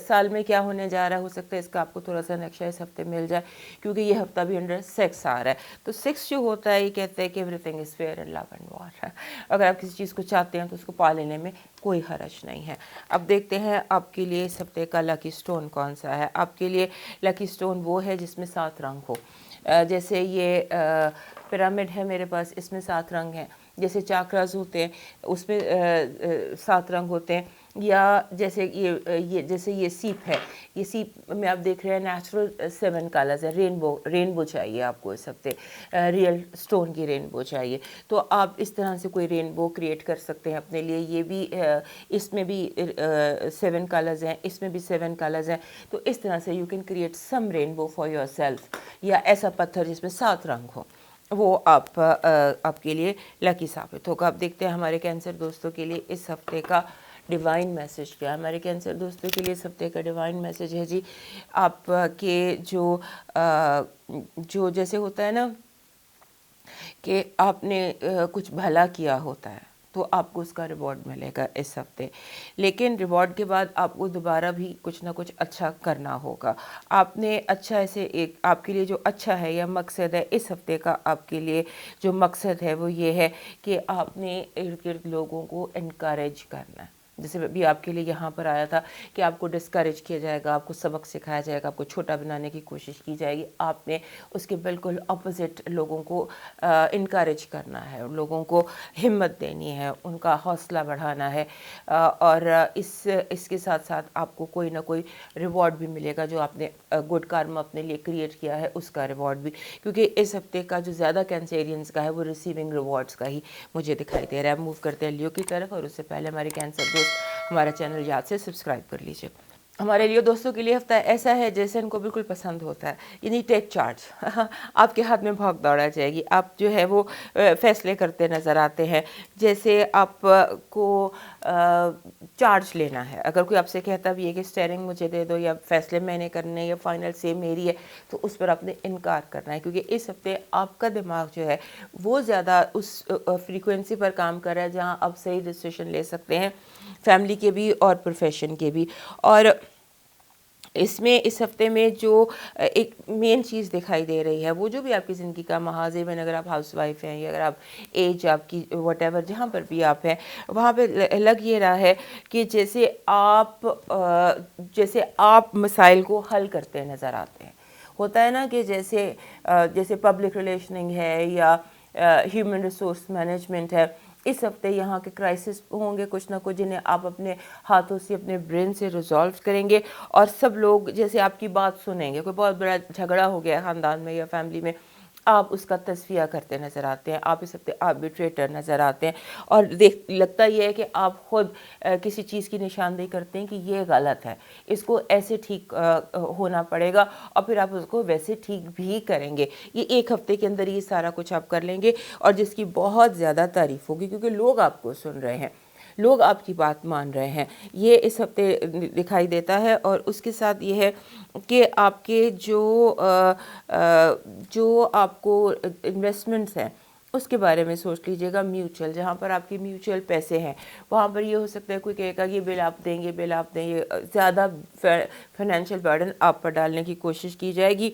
سال میں کیا ہونے جا رہا ہے، ہو سکتا ہے اس کا آپ کو تھوڑا سا نقشہ اس ہفتے مل جائے، کیونکہ یہ ہفتہ بھی انڈر 6 آ رہا ہے. تو 6 جو ہوتا ہے، یہ کہتے ہیں کہ everything is fair in love and war. اگر آپ کسی چیز کو چاہتے ہیں تو اس کو پا لینے میں کوئی حرج نہیں ہے. اب دیکھتے ہیں آپ کے لیے اس ہفتے کا لکی سٹون کون سا ہے. آپ کے لیے لکی سٹون وہ ہے جس میں 7 رنگ ہو. جیسے یہ پیرامڈ ہے میرے پاس، اس میں 7 رنگ ہیں. جیسے چاکراز ہوتے ہیں اس میں 7 رنگ ہوتے ہیں. یا جیسے یہ سیپ ہے، یہ سیپ میں آپ دیکھ رہے ہیں نیچرل 7 کلرز ہے. رینبو چاہیے آپ کو اس ہفتے، ریئل سٹون کی رینبو چاہیے. تو آپ اس طرح سے کوئی رینبو کریٹ کر سکتے ہیں اپنے لیے. یہ بھی اس میں بھی 7 کلرز ہیں، اس میں بھی 7 کلرز ہیں. تو اس طرح سے you can create some Rainbow for your self, یا ایسا پتھر جس میں 7 رنگ ہو، وہ آپ کے لیے لکی ثابت ہوگا. آپ دیکھتے ہیں ہمارے کینسر دوستوں کے لیے اس ہفتے کا ڈیوائن میسج کیا ہے. ہمارے کینسر دوستوں کے لیے اس ہفتے کا ڈیوائن میسج ہے جی، آپ کے جو جیسے ہوتا ہے نا کہ آپ نے کچھ بھلا کیا ہوتا ہے تو آپ کو اس کا ریوارڈ ملے گا اس ہفتے. لیکن ریوارڈ کے بعد آپ کو دوبارہ بھی کچھ نہ کچھ اچھا کرنا ہوگا. آپ نے اچھا ایسے آپ کے لیے جو اچھا ہے یا مقصد ہے اس ہفتے کا، آپ کے لیے جو مقصد ہے وہ یہ ہے کہ آپ نے ارد گرد لوگوں کو انکریج کرنا ہے. جیسے بھی آپ کے لیے یہاں پر آیا تھا کہ آپ کو ڈسکریج کیا جائے گا، آپ کو سبق سکھایا جائے گا، آپ کو چھوٹا بنانے کی کوشش کی جائے گی. آپ نے اس کے بالکل اپوزٹ لوگوں کو انکریج کرنا ہے، لوگوں کو ہمت دینی ہے، ان کا حوصلہ بڑھانا ہے. اور اس کے ساتھ ساتھ آپ کو کوئی نہ کوئی ریوارڈ بھی ملے گا جو آپ نے گڈ کارما اپنے لیے کریٹ کیا ہے، اس کا ریوارڈ بھی. کیونکہ اس ہفتے کا جو زیادہ کینسیرینز کا ہے وہ ریسیونگ ریوارڈز کا ہی مجھے دکھائی دے رہا ہے. موو کرتے ہیں لیو کی طرف، اور اس سے پہلے ہمارے کینسر دوست ہمارا چینل یاد سے سبسکرائب کر لیجیے. ہمارے لیے دوستوں کے لیے ہفتہ ایسا ہے جیسے ان کو بالکل پسند ہوتا ہے، یعنی ٹیک چارج آپ کے ہاتھ میں بھاگ دوڑا جائے گی، آپ جو ہے وہ فیصلے کرتے نظر آتے ہیں، جیسے آپ کو چارج لینا ہے، اگر کوئی آپ سے کہتا بھی ہے کہ اسٹیئرنگ مجھے دے دو یا فیصلے میں نے کرنے یا فائنل سے میری ہے، تو اس پر آپ نے انکار کرنا ہے، کیونکہ اس ہفتے آپ کا دماغ جو ہے وہ زیادہ اس فریکوینسی پر کام کر رہا ہے جہاں آپ صحیح ڈیسیشن لے سکتے ہیں، فیملی کے بھی اور پروفیشن کے بھی۔ اور اس میں اس ہفتے میں جو ایک مین چیز دکھائی دے رہی ہے، وہ جو بھی آپ کی زندگی کا محاذ میں، اگر آپ ہاؤس وائف ہیں یا اگر آپ ایج آپ کی وٹ ایور جہاں پر بھی آپ ہیں، وہاں پہ لگ یہ رہا ہے کہ جیسے آپ مسائل کو حل کرتے نظر آتے ہیں۔ ہوتا ہے نا کہ جیسے پبلک ریلیشننگ ہے یا ہیومن ریسورس مینجمنٹ ہے، اس ہفتے یہاں کے کرائسس ہوں گے کچھ نہ کچھ، جنہیں آپ اپنے ہاتھوں سے اپنے برین سے ریزالو کریں گے، اور سب لوگ جیسے آپ کی بات سنیں گے۔ کوئی بہت بڑا جھگڑا ہو گیا خاندان میں یا فیملی میں، آپ اس کا تصفیہ کرتے نظر آتے ہیں، آپ اس ہفتے آربیٹریٹر نظر آتے ہیں، اور لگتا یہ ہے کہ آپ خود کسی چیز کی نشاندہی کرتے ہیں کہ یہ غلط ہے، اس کو ایسے ٹھیک ہونا پڑے گا، اور پھر آپ اس کو ویسے ٹھیک بھی کریں گے۔ یہ ایک ہفتے کے اندر یہ سارا کچھ آپ کر لیں گے، اور جس کی بہت زیادہ تعریف ہوگی، کیونکہ لوگ آپ کو سن رہے ہیں، لوگ آپ کی بات مان رہے ہیں، یہ اس ہفتے دکھائی دیتا ہے۔ اور اس کے ساتھ یہ ہے کہ آپ کے جو آپ کو انویسٹمنٹس ہیں اس کے بارے میں سوچ لیجئے گا۔ میوچل، جہاں پر آپ کی میوچل پیسے ہیں، وہاں پر یہ ہو سکتا ہے کوئی کہے گا یہ بل آپ دیں، یہ بل آپ دیں، یہ زیادہ فائنینشیل برڈن آپ پر ڈالنے کی کوشش کی جائے گی۔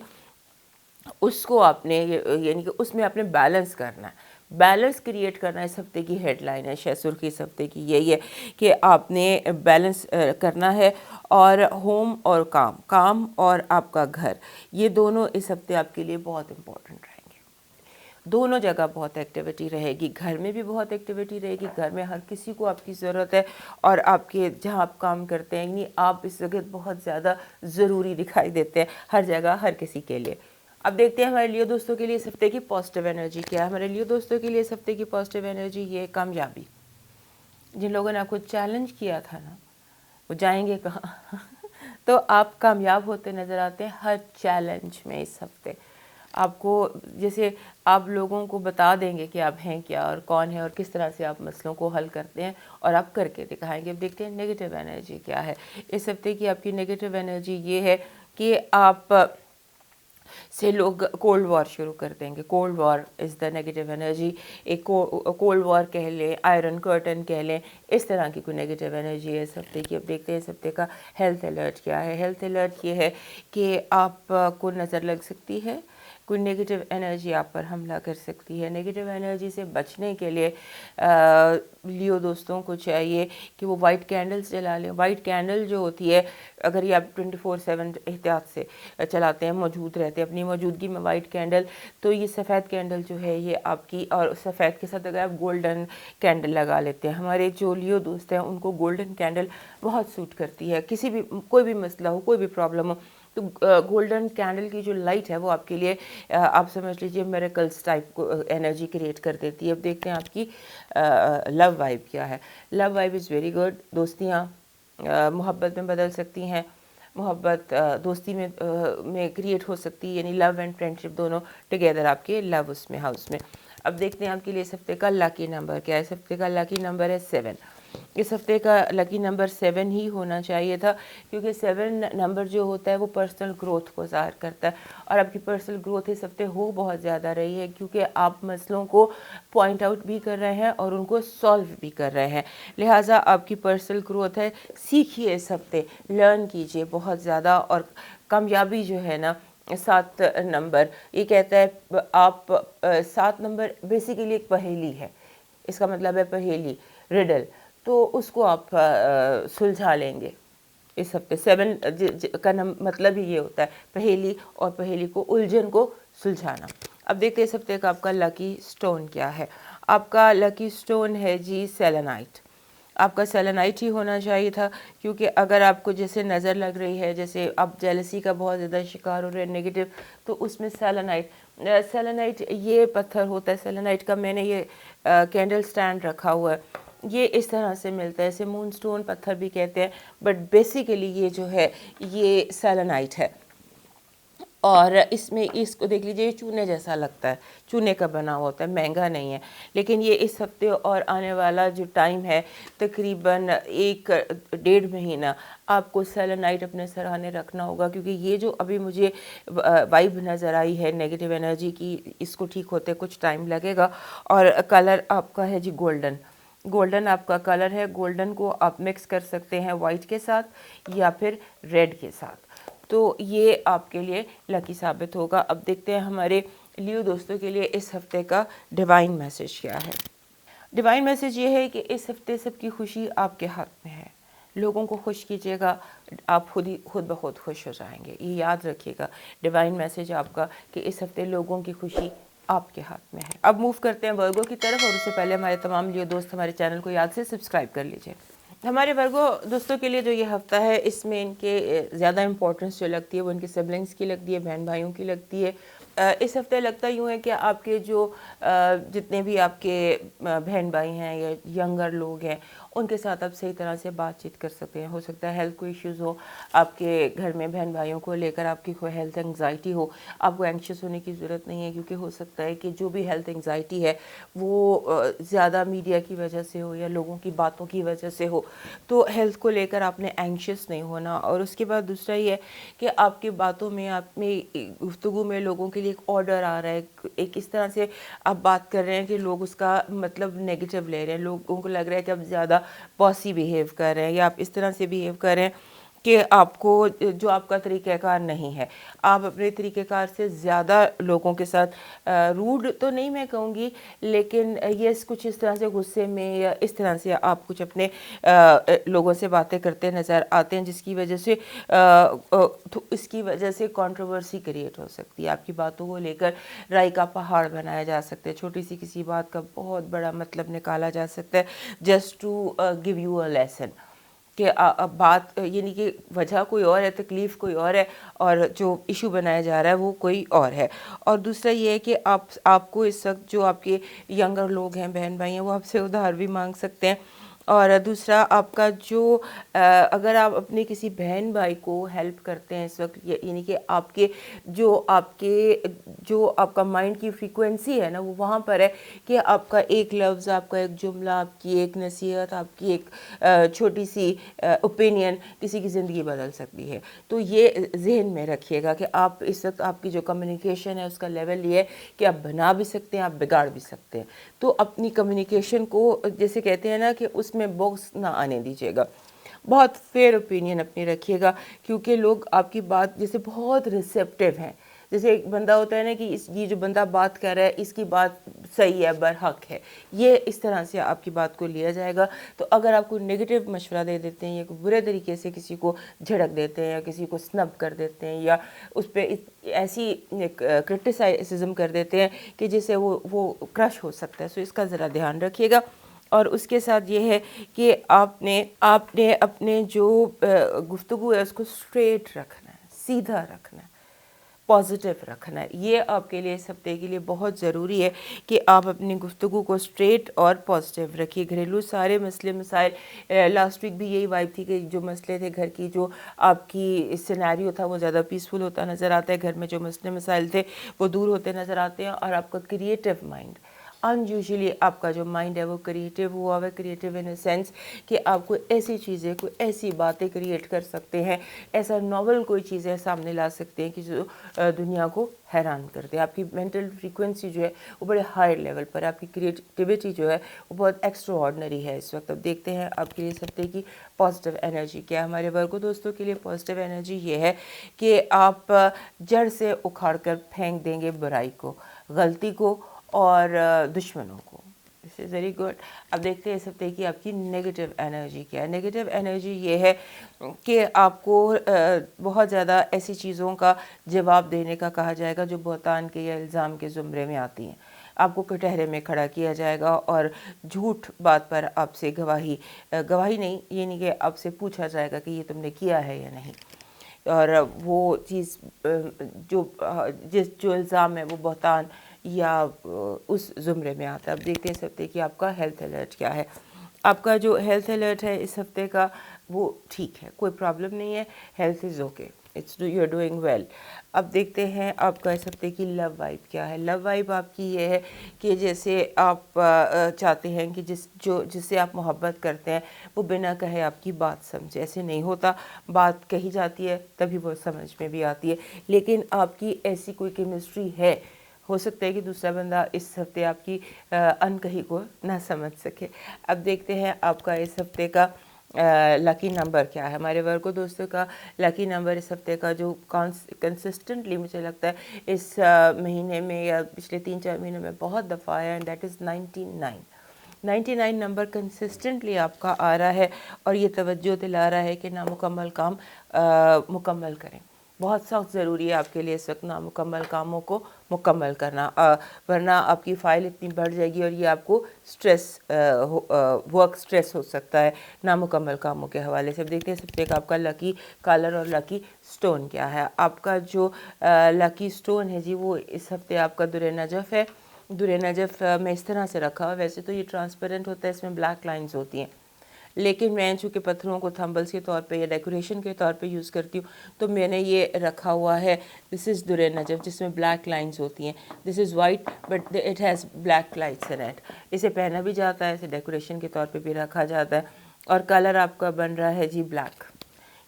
اس کو آپ نے یعنی کہ اس میں آپ نے بیلنس کرنا ہے، بیلنس کریٹ کرنا ہے۔ اس ہفتے کی ہیڈ لائن ہے، شہ سرخی اس ہفتے کی یہی ہے کہ آپ نے بیلنس کرنا ہے، اور ہوم اور کام اور آپ کا گھر، یہ دونوں اس ہفتے آپ کے لیے بہت امپورٹنٹ رہیں گے۔ دونوں جگہ بہت ایکٹیویٹی رہے گی، گھر میں بھی بہت ایکٹیویٹی رہے گی، گھر میں ہر کسی کو آپ کی ضرورت ہے، اور آپ کے جہاں آپ کام کرتے ہیں، یعنی آپ اس جگہ بہت زیادہ ضروری دکھائی دیتے ہیں ہر جگہ ہر کسی کے لیے۔ اب دیکھتے ہیں ہمارے لیے دوستوں کے لیے اس ہفتے کی پازیٹیو انرجی کیا ہے۔ ہمارے لیے دوستوں کے لیے اس ہفتے کی پازیٹیو انرجی یہ کامیابی۔ جن لوگوں نے آپ کو چیلنج کیا تھا نا، وہ جائیں گے کہاں تو آپ کامیاب ہوتے نظر آتے ہیں ہر چیلنج میں اس ہفتے۔ آپ کو جیسے آپ لوگوں کو بتا دیں گے کہ آپ ہیں کیا اور کون ہے اور کس طرح سے آپ مسئلوں کو حل کرتے ہیں، اور آپ کر کے دکھائیں گے۔ اب دیکھتے ہیں نیگیٹیو انرجی کیا ہے اس ہفتے کی۔ آپ کی نیگیٹیو انرجی یہ ہے کہ آپ سے لوگ کولڈ وار شروع کر دیں گے۔ کولڈ وار از دا نیگیٹیو انرجی۔ ایک کولڈ وار کہہ لیں، آئرن کرٹن کہہ لیں، اس طرح کی کوئی نیگیٹیو انرجی ہے اس ہفتے کی۔ اب دیکھتے ہیں اس ہفتے کا ہیلتھ الرٹ کیا ہے۔ ہیلتھ الرٹ یہ ہے کہ آپ کو نظر لگ سکتی ہے، کوئی نیگیٹیو انرجی آپ پر حملہ کر سکتی ہے۔ نیگیٹیو انرجی سے بچنے کے لیے لیو دوستوں کو چاہیے کہ وہ وائٹ کینڈلز جلا لیں۔ وائٹ کینڈل جو ہوتی ہے، اگر یہ آپ 24/7 احتیاط سے چلاتے ہیں، موجود رہتے ہیں اپنی موجودگی میں وائٹ کینڈل، تو یہ سفید کینڈل جو ہے یہ آپ کی، اور سفید کے ساتھ اگر آپ گولڈن کینڈل لگا لیتے ہیں، ہمارے جو لیو دوست ہیں ان کو گولڈن کینڈل بہت سوٹ کرتی ہے۔ کوئی بھی مسئلہ ہو، کوئی بھی پرابلم ہو، تو گولڈن کینڈل کی جو لائٹ ہے وہ آپ کے لیے آپ سمجھ لیجئے میریکلز ٹائپ کو انرجی کریٹ کر دیتی ہے۔ اب دیکھتے ہیں آپ کی لو وائب کیا ہے۔ لو وائب از ویری گڈ۔ دوستیاں محبت میں بدل سکتی ہیں، محبت دوستی میں کریٹ ہو سکتی ہے، یعنی لو اینڈ فرینڈشپ دونوں ٹگیدر آپ کے لو اس میں ہاؤس میں۔ اب دیکھتے ہیں آپ کے لیے اس ہفتے کا لکی نمبر کیا ہے۔ اس ہفتے کا لکی نمبر ہے 7۔ اس ہفتے کا لکی نمبر 7 ہی ہونا چاہیے تھا، کیونکہ 7 نمبر جو ہوتا ہے وہ پرسنل گروتھ کو ظاہر کرتا ہے، اور آپ کی پرسنل گروتھ اس ہفتے ہو بہت زیادہ رہی ہے، کیونکہ آپ مسئلوں کو پوائنٹ آؤٹ بھی کر رہے ہیں اور ان کو سالو بھی کر رہے ہیں، لہٰذا آپ کی پرسنل گروتھ ہے۔ سیکھیے اس ہفتے، لرن کیجیے بہت زیادہ، اور کامیابی جو ہے نا 7 نمبر یہ کہتا ہے آپ 7 نمبر بیسیکلی ایک پہیلی ہے، اس کا مطلب ہے پہیلی، ریڈل، تو اس کو آپ سلجھا لیں گے اس ہفتے۔ 7 کا مطلب ہی یہ ہوتا ہے پہیلی، اور پہیلی کو الجھن کو سلجھانا۔ اب دیکھتے ہیں اس ہفتے کا آپ کا لکی سٹون کیا ہے۔ آپ کا لکی سٹون ہے جی سیلنائٹ۔ آپ کا سیلنائٹ ہی ہونا چاہیے تھا، کیونکہ اگر آپ کو جیسے نظر لگ رہی ہے جیسے آپ جیلسی کا بہت زیادہ شکار ہو رہے ہیں نیگیٹو، تو اس میں سیلنائٹ یہ پتھر ہوتا ہے۔ سیلنائٹ کا میں نے یہ کینڈل سٹینڈ رکھا ہوا ہے، یہ اس طرح سے ملتا ہے، اسے مون سٹون پتھر بھی کہتے ہیں، بٹ بیسیکلی یہ جو ہے یہ سیلنائٹ ہے، اور اس میں اس کو دیکھ لیجئے، یہ چونے جیسا لگتا ہے، چونے کا بنا ہوا ہوتا ہے، مہنگا نہیں ہے، لیکن یہ اس ہفتے اور آنے والا جو ٹائم ہے تقریباً 1 ڈیڑھ مہینہ آپ کو سیلنائٹ اپنے سرانے رکھنا ہوگا، کیونکہ یہ جو ابھی مجھے وائب نظر آئی ہے نیگیٹیو انرجی کی، اس کو ٹھیک ہوتے کچھ ٹائم لگے گا۔ اور کلر آپ کا ہے جی گولڈن، گولڈن آپ کا کلر ہے، گولڈن کو آپ مکس کر سکتے ہیں وائٹ کے ساتھ یا پھر ریڈ کے ساتھ، تو یہ آپ کے لیے لکی ثابت ہوگا۔ اب دیکھتے ہیں ہمارے لیو دوستوں کے لیے اس ہفتے کا ڈیوائن میسج کیا ہے۔ ڈیوائن میسج یہ ہے کہ اس ہفتے سب کی خوشی آپ کے ہاتھ میں ہے، لوگوں کو خوش کیجیے گا، آپ خود بخود خوش ہو جائیں گے، یہ یاد رکھیے گا ڈیوائن میسج آپ کا، کہ اس ہفتے لوگوں کی خوشی آپ کے ہاتھ میں ہے۔ اب موو کرتے ہیں ورگو کی طرف، اور اس سے پہلے ہمارے تمام لیو دوست ہمارے چینل کو یاد سے سبسکرائب کر لیجئے۔ ہمارے ورگو دوستوں کے لیے جو یہ ہفتہ ہے، اس میں ان کے زیادہ امپورٹنس جو لگتی ہے وہ ان کے سبلنگز کی لگتی ہے، بہن بھائیوں کی لگتی ہے۔ اس ہفتے لگتا یوں ہے کہ آپ کے جو جتنے بھی آپ کے بہن بھائی ہیں یا ینگر لوگ ہیں، ان کے ساتھ آپ صحیح طرح سے بات چیت کر سکتے ہیں۔ ہو سکتا ہے ہیلتھ کو ایشوز ہو آپ کے گھر میں، بہن بھائیوں کو لے کر آپ کی کوئی ہیلتھ انگزائٹی ہو، آپ کو اینکشیس ہونے کی ضرورت نہیں ہے، کیونکہ ہو سکتا ہے کہ جو بھی ہیلتھ انگزائٹی ہے وہ زیادہ میڈیا کی وجہ سے ہو یا لوگوں کی باتوں کی وجہ سے ہو، تو ہیلتھ کو لے کر آپ نے اینکشیس نہیں ہونا۔ اور اس کے بعد دوسرا یہ ہے کہ آپ کی باتوں میں، آپ میں گفتگو میں لوگوں کے لیے ایک آرڈر آ رہا ہے، ایک اس طرح سے آپ بات کر رہے ہیں کہ لوگ اس کا مطلب نیگیٹو لے رہے ہیں، لوگوں کو لگ رہا ہے کہ آپ زیادہ باسی بیہیو کر رہے ہیں، یا آپ اس طرح سے بیہیو کر رہے ہیں کہ آپ کو جو آپ کا طریقہ کار نہیں ہے، آپ اپنے طریقہ کار سے زیادہ لوگوں کے ساتھ روڈ تو نہیں میں کہوں گی، لیکن یہ کچھ اس طرح سے غصے میں یا اس طرح سے آپ کچھ اپنے لوگوں سے باتیں کرتے نظر آتے ہیں، جس کی وجہ سے اس کی وجہ سے کنٹروورسی کریٹ ہو سکتی ہے، آپ کی باتوں کو لے کر رائی کا پہاڑ بنایا جا سکتا ہے، چھوٹی سی کسی بات کا بہت بڑا مطلب نکالا جا سکتا ہے، just to give you a lesson, کہ بات یعنی کہ وجہ کوئی اور ہے، تکلیف کوئی اور ہے، اور جو ایشو بنایا جا رہا ہے وہ کوئی اور ہے۔ اور دوسرا یہ ہے کہ آپ کو اس وقت جو آپ کے ینگر لوگ ہیں، بہن بھائی ہیں، وہ آپ سے ادھار بھی مانگ سکتے ہیں۔ اور دوسرا آپ کا جو اگر آپ اپنے کسی بہن بھائی کو ہیلپ کرتے ہیں اس وقت، یعنی کہ آپ کا مائنڈ کی فریکوینسی ہے نا، وہ وہاں پر ہے کہ آپ کا ایک لفظ، آپ کا ایک جملہ، آپ کی ایک نصیحت، آپ کی ایک چھوٹی سی اوپینین کسی کی زندگی بدل سکتی ہے۔ تو یہ ذہن میں رکھیے گا کہ آپ اس وقت آپ کی جو کمیونیکیشن ہے اس کا لیول یہ ہے کہ آپ بنا بھی سکتے ہیں، آپ بگاڑ بھی سکتے ہیں۔ تو اپنی کمیونیکیشن کو جیسے کہتے ہیں نا کہ اس میں بوکس نہ آنے دیجیے گا، بہت فیئر اوپینین اپنی رکھیے گا، کیونکہ لوگ آپ کی بات جیسے بہت ریسیپٹیو ہیں، جیسے ایک بندہ ہوتا ہے نا کہ یہ جو بندہ بات کر رہا ہے اس کی بات صحیح ہے، برحق ہے، یہ اس طرح سے آپ کی بات کو لیا جائے گا۔ تو اگر آپ کو نیگیٹو مشورہ دے دیتے ہیں یا برے طریقے سے کسی کو جھڑک دیتے ہیں یا کسی کو سنب کر دیتے ہیں یا اس پہ ایسی کرٹیسائزم کر دیتے ہیں کہ جس سے وہ کرش ہو سکتا ہے، سو اس کا ذرا دھیان رکھیے گا۔ اور اس کے ساتھ یہ ہے کہ آپ نے اپنے جو گفتگو ہے اس کو اسٹریٹ رکھنا ہے، سیدھا رکھنا ہے، پازیٹیو رکھنا ہے۔ یہ آپ کے لیے اس ہفتے کے لیے بہت ضروری ہے کہ آپ اپنی گفتگو کو اسٹریٹ اور پازیٹیو رکھیے۔ گھریلو سارے مسئلے مسائل، لاسٹ ویک بھی یہی وائب تھی کہ جو مسئلے تھے گھر کی، جو آپ کی سینیریو تھا وہ زیادہ پیسفل ہوتا نظر آتا ہے، گھر میں جو مسئلے مسائل تھے وہ دور ہوتے نظر آتے ہیں، اور آپ کا کریٹیو مائنڈ، انیوژلی آپ کا جو مائنڈ ہے وہ کریٹیو ہوا ہوا ہے، کریٹیو ان اے سینس کہ آپ کو ایسی چیزیں، کوئی ایسی باتیں کریٹ کر سکتے ہیں، ایسا ناول کوئی چیزیں سامنے لا سکتے ہیں کہ جو دنیا کو حیران کر دے۔ آپ کی مینٹل فریکوینسی جو ہے وہ بڑے ہائی لیول پر ہے، آپ کی کریٹیوٹی جو ہے وہ بہت ایکسٹرا آرڈنری ہے اس وقت۔ اب دیکھتے ہیں آپ کے لیے اس ہفتے کی پازیٹیو انرجی کیا ہے۔ ہمارے ورگو دوستوں کے لیے پازیٹیو انرجی یہ ہے کہ آپ جڑ سے اکھاڑ کر پھینک دیں گے برائی کو، غلطی کو اور دشمنوں کو۔ دس از ویری گڈ۔ اب دیکھتے ہیں اس ہفتے کی آپ کی نیگیٹو انرجی کیا ہے۔ نیگیٹو انرجی یہ ہے کہ آپ کو بہت زیادہ ایسی چیزوں کا جواب دینے کا کہا جائے گا جو بہتان کے یا الزام کے زمرے میں آتی ہیں، آپ کو کٹہرے میں کھڑا کیا جائے گا، اور جھوٹ بات پر آپ سے گواہی نہیں، یہ نہیں کہ آپ سے پوچھا جائے گا کہ یہ تم نے کیا ہے یا نہیں، اور وہ چیز جو الزام ہے وہ بہتان یا اس زمرے میں آتا ہے۔ اب دیکھتے ہیں اس ہفتے کہ آپ کا ہیلتھ الرٹ کیا ہے۔ آپ کا جو ہیلتھ الرٹ ہے اس ہفتے کا وہ ٹھیک ہے، کوئی پرابلم نہیں ہے، health is okay, you are doing well. اب دیکھتے ہیں آپ کا اس ہفتے کی لو وائب کیا ہے۔ لو وائب آپ کی یہ ہے کہ جیسے آپ چاہتے ہیں کہ جس سے آپ محبت کرتے ہیں وہ بنا کہے آپ کی بات سمجھے۔ ایسے نہیں ہوتا، بات کہی جاتی ہے تبھی وہ سمجھ میں بھی آتی ہے، لیکن آپ کی ایسی کوئی کیمسٹری ہے، ہو سکتا ہے کہ دوسرا بندہ اس ہفتے آپ کی انکہی کو نہ سمجھ سکے۔ اب دیکھتے ہیں آپ کا اس ہفتے کا لکی نمبر کیا ہے۔ ہمارے ورگو دوستوں کا لکی نمبر اس ہفتے کا جو کنسسٹنٹلی مجھے لگتا ہے اس مہینے میں یا پچھلے 3-4 مہینوں میں بہت دفعہ آیا ہے، دیٹ از 99۔ 99 نمبر کنسسٹنٹلی آپ کا آ رہا ہے اور یہ توجہ دلا رہا ہے کہ نامکمل کام مکمل کریں۔ بہت سخت ضروری ہے آپ کے لیے اس وقت نامکمل کاموں کو مکمل کرنا، ورنہ آپ کی فائل اتنی بڑھ جائے گی اور یہ آپ کو ورک سٹریس ہو سکتا ہے نامکمل کاموں کے حوالے سے۔ اب دیکھتے ہیں اس ہفتے کا آپ کا لکی کلر اور لکی سٹون کیا ہے۔ آپ کا جو لکی سٹون ہے جی وہ اس ہفتے آپ کا درِ نجف ہے۔ درِ نجف میں اس طرح سے رکھا ہوا، ویسے تو یہ ٹرانسپیرنٹ ہوتا ہے، اس میں بلیک لائنز ہوتی ہیں، لیکن میں چونکہ پتھروں کو تھمبلز کے طور پہ یا ڈیکوریشن کے طور پہ یوز کرتی ہوں تو میں نے یہ رکھا ہوا ہے، دس از درِ نجف جس میں بلیک لائنز ہوتی ہیں۔ This is white but it has black lines in it. اسے پہنا بھی جاتا ہے، اسے ڈیکوریشن کے طور پہ بھی رکھا جاتا ہے، اور کلر آپ کا بن رہا ہے جی بلیک۔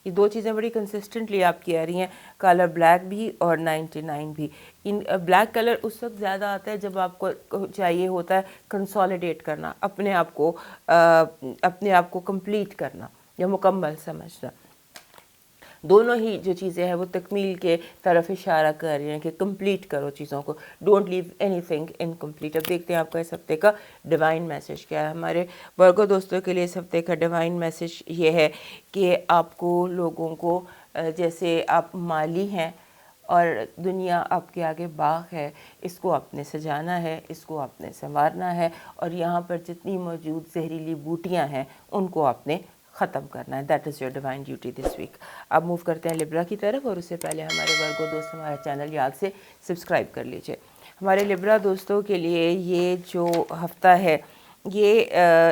یہ دو چیزیں بڑی کنسسٹنٹلی آپ کی آ رہی ہیں، کلر بلیک بھی اور 99 بھی۔ بلیک کلر اس وقت زیادہ آتا ہے جب آپ کو چاہیے ہوتا ہے کنسولیڈیٹ کرنا، اپنے آپ کو کمپلیٹ کرنا یا مکمل سمجھنا۔ دونوں ہی جو چیزیں ہیں وہ تکمیل کے طرف اشارہ کر رہی ہیں کہ کمپلیٹ کرو چیزوں کو، don't leave anything incomplete. اب دیکھتے ہیں آپ کا اس ہفتے کا ڈیوائن میسج کیا ہے۔ ہمارے ورگو دوستوں کے لیے اس ہفتے کا ڈیوائن میسج یہ ہے کہ آپ کو لوگوں کو جیسے آپ مالی ہیں اور دنیا آپ کے آگے باغ ہے، اس کو آپ نے سجانا ہے، اس کو آپ نے سنوارنا ہے، اور یہاں پر جتنی موجود زہریلی بوٹیاں ہیں ان کو آپ نے ختم کرنا ہے۔ That is your divine duty this week. اب موو کرتے ہیں لبرا کی طرف، اور اس سے پہلے ہمارے ورگو دوست ہمارا چینل یاد سے سبسکرائب کر لیجئے۔ ہمارے لبرا دوستوں کے لیے یہ جو ہفتہ ہے یہ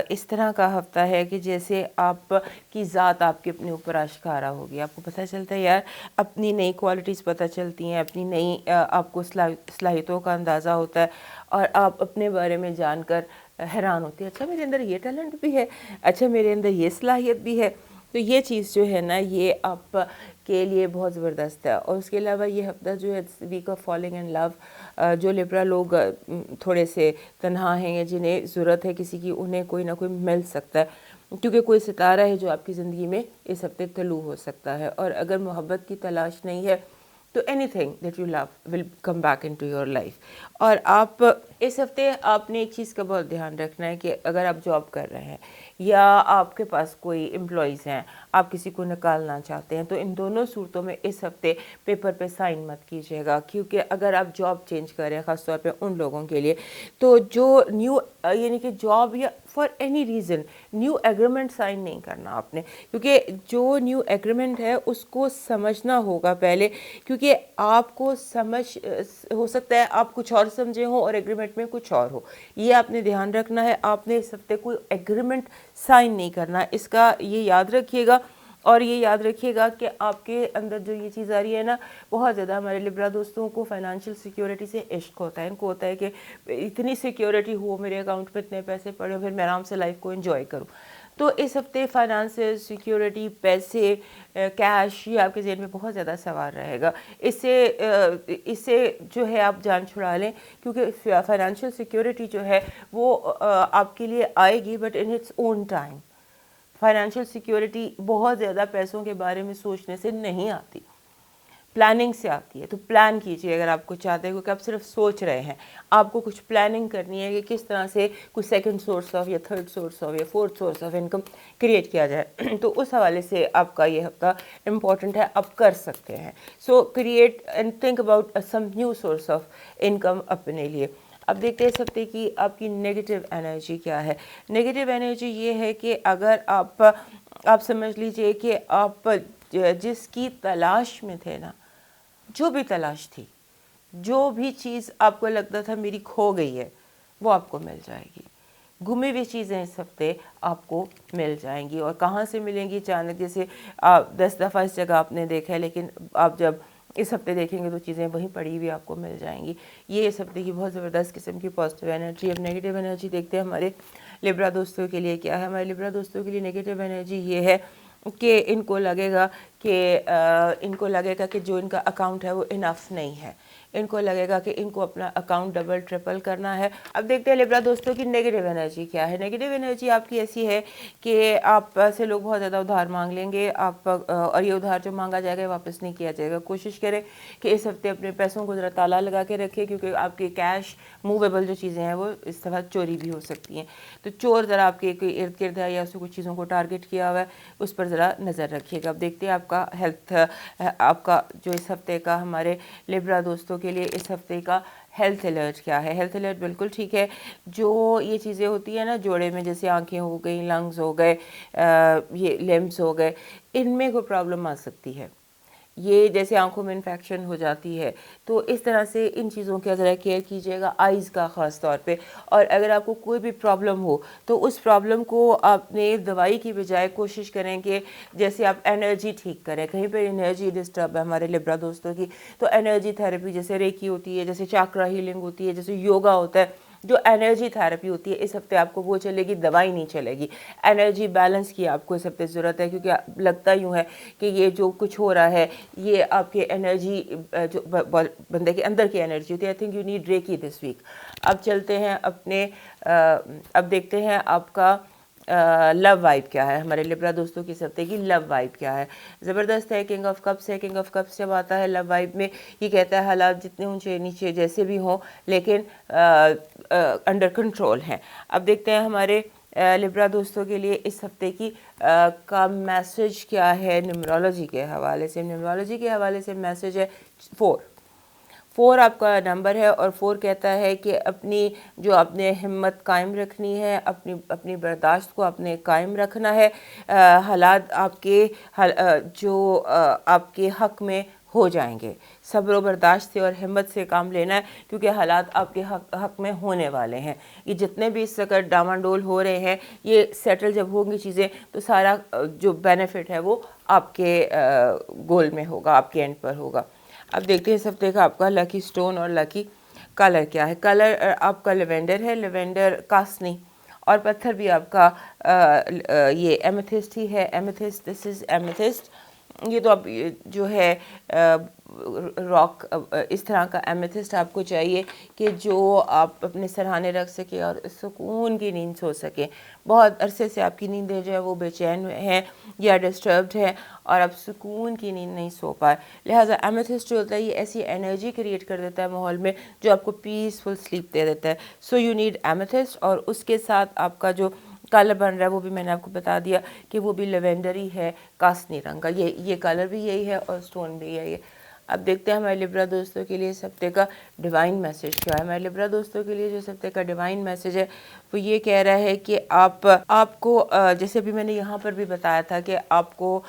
اس طرح کا ہفتہ ہے کہ جیسے آپ کی ذات آپ کے اپنے اوپر آشکارا ہوگی، آپ کو پتہ چلتا ہے یار اپنی نئی کوالٹیز پتہ چلتی ہیں، اپنی نئی آپ کو صلاحیتوں کا اندازہ ہوتا ہے، اور آپ اپنے بارے میں جان کر حیران ہوتی ہے، اچھا میرے اندر یہ ٹیلنٹ بھی ہے، اچھا میرے اندر یہ صلاحیت بھی ہے۔ تو یہ چیز جو ہے نا یہ آپ کے لیے بہت زبردست ہے۔ اور اس کے علاوہ یہ ہفتہ جو ہے ویک آف فالنگ ان لو، جو لبرا لوگ تھوڑے سے تنہا ہیں یا جنہیں ضرورت ہے کسی کی، انہیں کوئی نہ کوئی مل سکتا ہے، کیونکہ کوئی ستارہ ہے جو آپ کی زندگی میں اس ہفتے طلوع ہو سکتا ہے۔ اور اگر محبت کی تلاش نہیں ہے تو anything that you love will come back into your life. اور آپ اس ہفتے آپ نے ایک چیز کا بہت دھیان رکھنا ہے کہ اگر آپ جاب کر رہے ہیں یا آپ کے پاس کوئی امپلائیز ہیں، آپ کسی کو نکالنا چاہتے ہیں، تو ان دونوں صورتوں میں اس ہفتے پیپر پہ سائن مت کیجیے گا، کیونکہ اگر آپ جاب چینج کر رہے ہیں، خاص طور پہ ان لوگوں کے لیے، تو جو نیو یعنی کہ جاب یا for any reason new agreement sign نہیں کرنا آپ نے، کیونکہ جو نیو ایگریمنٹ ہے اس کو سمجھنا ہوگا پہلے، کیونکہ آپ کو سمجھ ہو سکتا ہے آپ کچھ اور سمجھے ہوں اور ایگریمنٹ میں کچھ اور ہو، یہ آپ نے دھیان رکھنا ہے۔ آپ نے اس ہفتے کوئی ایگریمنٹ سائن نہیں کرنا، اس کا یہ یاد رکھیے گا، اور یہ یاد رکھیے گا کہ آپ کے اندر جو یہ چیز آ رہی ہے نا، بہت زیادہ ہمارے لبرا دوستوں کو فائنانشیل سیکیورٹی سے عشق ہوتا ہے، ان کو ہوتا ہے کہ اتنی سیکیورٹی ہو، میرے اکاؤنٹ میں اتنے پیسے پڑے ہو، پھر میں آرام سے لائف کو انجوائے کروں۔ تو اس ہفتے فائنانس سیکیورٹی، پیسے، کیش، یہ آپ کے ذہن میں بہت زیادہ سوار رہے گا۔ اس سے جو ہے آپ جان چھڑا لیں، کیونکہ فائنانشیل سیکیورٹی جو ہے وہ آپ کے لیے آئے گی، but in its own time. Financial security بہت زیادہ پیسوں کے بارے میں سوچنے سے نہیں آتی، پلاننگ سے آتی ہے۔ تو پلان کیجئے اگر آپ کو چاہتے ہیں، کیونکہ آپ صرف سوچ رہے ہیں، آپ کو کچھ پلاننگ کرنی ہے کہ کس طرح سے کوئی سیکنڈ سورس آف یا تھرڈ سورس آف یا fourth source of income create کیا جائے، تو اس حوالے سے آپ کا یہ ہفتہ امپورٹنٹ ہے، آپ کر سکتے ہیں۔ So create and think about some new source of income اپنے لیے۔ اب دیکھتے ہیں اس ہفتے کی آپ کی نیگیٹو انرجی کیا ہے۔ نیگیٹو انرجی یہ ہے کہ اگر آپ سمجھ لیجئے کہ آپ جس کی تلاش میں تھے نا، جو بھی تلاش تھی، جو بھی چیز آپ کو لگتا تھا میری کھو گئی ہے، وہ آپ کو مل جائے گی۔ گمی ہوئی چیزیں اس ہفتے آپ کو مل جائیں گی. اور کہاں سے ملیں گی؟ اچانک جیسے آپ 10 دفعہ اس جگہ آپ نے دیکھا ہے لیکن آپ جب اس ہفتے دیکھیں گے تو چیزیں وہیں پڑی ہوئی آپ کو مل جائیں گی. یہ اس ہفتے کی بہت زبردست قسم کی پازیٹیو انرجی. اب نیگیٹو انرجی دیکھتے ہیں ہمارے لبرا دوستوں کے لیے کیا ہے. ہمارے لبرا دوستوں کے لیے نیگیٹو انرجی یہ ہے کہ ان کو لگے گا کہ جو ان کا اکاؤنٹ ہے وہ انف نہیں ہے. ان کو لگے گا کہ ان کو اپنا اکاؤنٹ ڈبل ٹرپل کرنا ہے. اب دیکھتے ہیں لبرا دوستوں کی نیگیٹو انرجی کیا ہے. نیگیٹو انرجی آپ کی ایسی ہے کہ آپ سے لوگ بہت زیادہ ادھار مانگ لیں گے آپ، اور یہ ادھار جو مانگا جائے گا واپس نہیں کیا جائے گا. کوشش کریں کہ اس ہفتے اپنے پیسوں کو ذرا تالا لگا کے رکھیں، کیونکہ آپ کے کیش موویبل جو چیزیں ہیں وہ اس طرح چوری بھی ہو سکتی ہیں. تو چور ذرا آپ کے کوئی ارد گرد ہے یا اس کو کچھ چیزوں کو ٹارگٹ کیا ہوا ہے، اس پر ذرا نظر رکھیے گا. اب دیکھتے ہیں آپ کا ہیلتھ، آپ کا جو اس ہفتے کا ہمارے لبرا دوستوں کے لیے اس ہفتے کا ہیلتھ الرٹ کیا ہے. ہیلتھ الرٹ بالکل ٹھیک ہے. جو یہ چیزیں ہوتی ہیں نا جوڑے میں، جیسے آنکھیں ہو گئیں، لنگز ہو گئے، یہ لمبس ہو گئے، ان میں کوئی پرابلم آ سکتی ہے. یہ جیسے آنکھوں میں انفیکشن ہو جاتی ہے تو اس طرح سے ان چیزوں کا ذرا کیئر کیجیے گا، آئیز کا خاص طور پہ. اور اگر آپ کو کوئی بھی پرابلم ہو تو اس پرابلم کو آپ نے دوائی کی بجائے کوشش کریں کہ جیسے آپ انرجی ٹھیک کریں. کہیں پہ انرجی ڈسٹرب ہے ہمارے لبرا دوستوں کی تو انرجی تھیراپی جیسے ریکی ہوتی ہے، جیسے چاکرا ہیلنگ ہوتی ہے، جیسے یوگا ہوتا ہے، جو انرجی تھیراپی ہوتی ہے اس ہفتے آپ کو وہ چلے گی، دوائی نہیں چلے گی. انرجی بیلنس کی آپ کو اس ہفتے ضرورت ہے، کیونکہ لگتا یوں ہے کہ یہ جو کچھ ہو رہا ہے یہ آپ کے انرجی، جو بندے کے اندر کی انرجی ہوتی ہے. I think you need reiki this week. اب چلتے ہیں اپنے، اب دیکھتے ہیں آپ کا لو وائب کیا ہے. ہمارے لبرا دوستوں کی اس ہفتے کی لو وائب کیا ہے. زبردست ہے. کنگ آف کپس ہے. کنگ آف کپس جب آتا ہے لو وائب میں یہ کہتا ہے حالات جتنے اونچے نیچے جیسے بھی ہوں لیکن انڈر کنٹرول ہیں. اب دیکھتے ہیں ہمارے لبرا دوستوں کے لیے اس ہفتے کی کا میسج کیا ہے نیومرولوجی کے حوالے سے. نیومرولوجی کے حوالے سے میسج ہے 4 آپ کا نمبر ہے، اور 4 کہتا ہے کہ جو اپنے ہمت قائم رکھنی ہے، اپنی برداشت کو اپنے قائم رکھنا ہے. حالات آپ کے جو آپ کے حق میں ہو جائیں گے. صبر و برداشت سے اور ہمت سے کام لینا ہے، کیونکہ حالات آپ کے حق میں ہونے والے ہیں. یہ جتنے بھی اس وقت ڈاواڈول ہو رہے ہیں یہ سیٹل جب ہوں گی چیزیں تو سارا جو بینیفٹ ہے وہ آپ کے گول میں ہوگا، آپ کے اینڈ پر ہوگا. اب دیکھتے ہیں اس ہفتے کا آپ کا لکی سٹون اور لکی کلر کیا ہے. کلر آپ کا لیوینڈر ہے، لیوینڈر کاسنی، اور پتھر بھی آپ کا یہ ایمیتھسٹ ہی ہے. ایمیتھسٹ، دس از ایمیتھسٹ. یہ تو اب جو ہے راک اس طرح کا ایمیتھسٹ آپ کو چاہیے کہ جو آپ اپنے سرہانے رکھ سکیں اور سکون کی نیند سو سکیں. بہت عرصے سے آپ کی نیندیں جو ہے وہ بے چین ہیں یا ڈسٹربڈ ہیں اور آپ سکون کی نیند نہیں سو پائے. لہٰذا ایمیتھسٹ جو ہوتا ہے یہ ایسی انرجی کریٹ کر دیتا ہے ماحول میں جو آپ کو پیسفل سلیپ دے دیتا ہے. So you need amethyst. اور اس کے ساتھ آپ کا جو کلر بن رہا ہے وہ بھی میں نے آپ کو بتا دیا کہ وہ بھی لیوینڈری ہے، کاسنی رنگ کا. یہ کلر بھی یہی ہے اور سٹون بھی یہی ہے. اب دیکھتے ہیں ہمارے لبرا دوستوں کے لیے اس ہفتے کا ڈیوائن میسج کیا ہے. ہمارے لبرا دوستوں کے لیے جو اس ہفتے کا ڈیوائن میسج ہے وہ یہ کہہ رہا ہے کہ آپ کو جیسے ابھی میں نے یہاں پر بھی بتایا تھا کہ آپ کو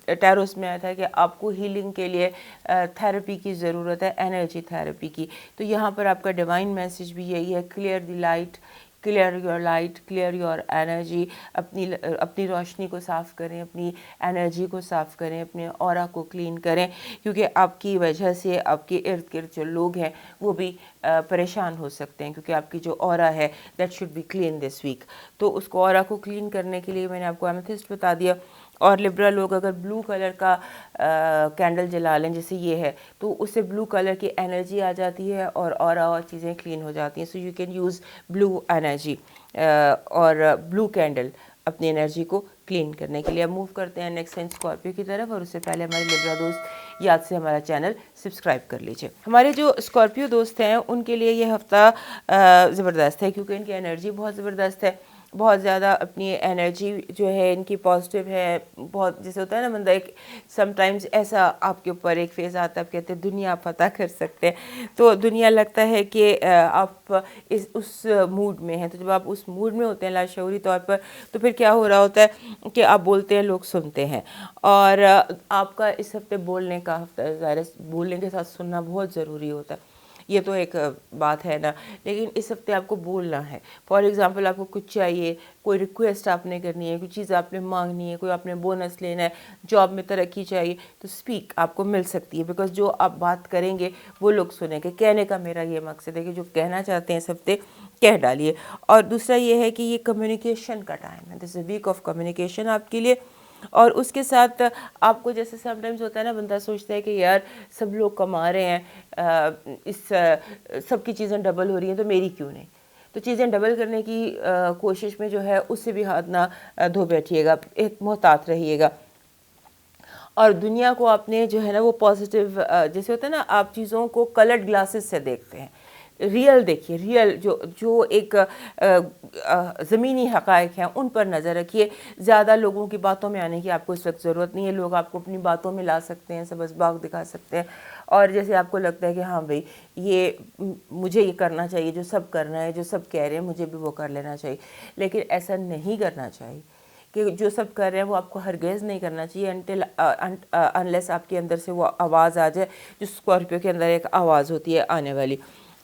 ٹیروس میں آیا تھا کہ آپ کو ہیلنگ کے لیے تھیراپی کی ضرورت ہے، انرجی تھیراپی کی. تو یہاں پر آپ کا ڈیوائن میسج بھی یہی ہے، clear the light, clear your light, clear your energy. اپنی روشنی کو صاف کریں، اپنی انرجی کو صاف کریں، اپنے اورا کو کلین کریں، کیونکہ آپ کی وجہ سے آپ کے ارد گرد جو لوگ ہیں وہ بھی پریشان ہو سکتے ہیں، کیونکہ آپ کی جو اورا ہے that should be clean this week. تو اس کو اورا کو کلین کرنے کے لیے میں نے آپ کو ایمیتھسٹ بتا دیا. اور لبرا لوگ اگر بلو کلر کا کینڈل جلا لیں جیسے یہ ہے تو اس سے بلو کلر کی انرجی آ جاتی ہے اور اور چیزیں کلین ہو جاتی ہیں. So you can use blue energy اور بلو کینڈل اپنی انرجی کو کلین کرنے کے لیے. اب موو کرتے ہیں نیکسٹ سائن اسکارپیو کی طرف، اور اس سے پہلے ہمارے لبرا دوست یاد سے ہمارا چینل سبسکرائب کر لیجئے. ہمارے جو اسکارپیو دوست ہیں ان کے لیے یہ ہفتہ زبردست ہے، کیونکہ ان کی انرجی بہت زبردست ہے. بہت زیادہ اپنی انرجی جو ہے ان کی پازیٹیو ہے. بہت جیسے ہوتا ہے نا بندہ ایک سم ٹائمز ایسا آپ کے اوپر ایک فیز آتا ہے، آپ کہتے ہیں دنیا آپ فتح کر سکتے ہیں، تو دنیا لگتا ہے کہ آپ اس موڈ میں ہیں. تو جب آپ اس موڈ میں ہوتے ہیں لاشعوری طور پر تو پھر کیا ہو رہا ہوتا ہے کہ آپ بولتے ہیں لوگ سنتے ہیں. اور آپ کا اس ہفتے بولنے کا ہفتہ، ظاہر بولنے کے ساتھ سننا بہت ضروری ہوتا ہے. یہ تو ایک بات ہے نا. لیکن اس ہفتے آپ کو بولنا ہے. فار ایگزامپل آپ کو کچھ چاہیے, کوئی ریکویسٹ آپ نے کرنی ہے, کوئی چیز آپ نے مانگنی ہے, کوئی آپ نے بونس لینا ہے, جاب میں ترقی چاہیے, تو اسپیک آپ کو مل سکتی ہے. بیکاز جو آپ بات کریں گے وہ لوگ سنیں گے. کہنے کا میرا یہ مقصد ہے کہ جو کہنا چاہتے ہیں اس ہفتے کہہ ڈالیے. اور دوسرا یہ ہے کہ یہ کمیونیکیشن کا ٹائم ہے. دس is a week of communication آپ کے لیے. اور اس کے ساتھ آپ کو جیسے سم ٹائمز ہوتا ہے نا, بندہ سوچتا ہے کہ یار سب لوگ کما رہے ہیں, اس سب کی چیزیں ڈبل ہو رہی ہیں تو میری کیوں نہیں. تو چیزیں ڈبل کرنے کی کوشش میں جو ہے اس سے بھی ہاتھ نہ دھو بیٹھیے گا, ایک محتاط رہیے گا. اور دنیا کو آپ نے جو ہے نا وہ پازیٹیو, جیسے ہوتا ہے نا آپ چیزوں کو کلرڈ گلاسز سے دیکھتے ہیں. ریئل دیکھیے, ریئل جو ایک زمینی حقائق ہیں ان پر نظر رکھیے. زیادہ لوگوں کی باتوں میں آنے کی آپ کو اس وقت ضرورت نہیں ہے. لوگ آپ کو اپنی باتوں میں لا سکتے ہیں, سبز باغ دکھا سکتے ہیں, اور جیسے آپ کو لگتا ہے کہ ہاں بھئی یہ مجھے یہ کرنا چاہیے, جو سب کر رہے ہیں, جو سب کہہ رہے ہیں, مجھے بھی وہ کر لینا چاہیے. لیکن ایسا نہیں کرنا چاہیے کہ جو سب کر رہے ہیں وہ آپ کو ہرگز نہیں کرنا چاہیے انلیس آپ کے اندر سے وہ آواز آ جائے جو اسکارپیو کے اندر ایک آواز ہوتی ہے آنے والی.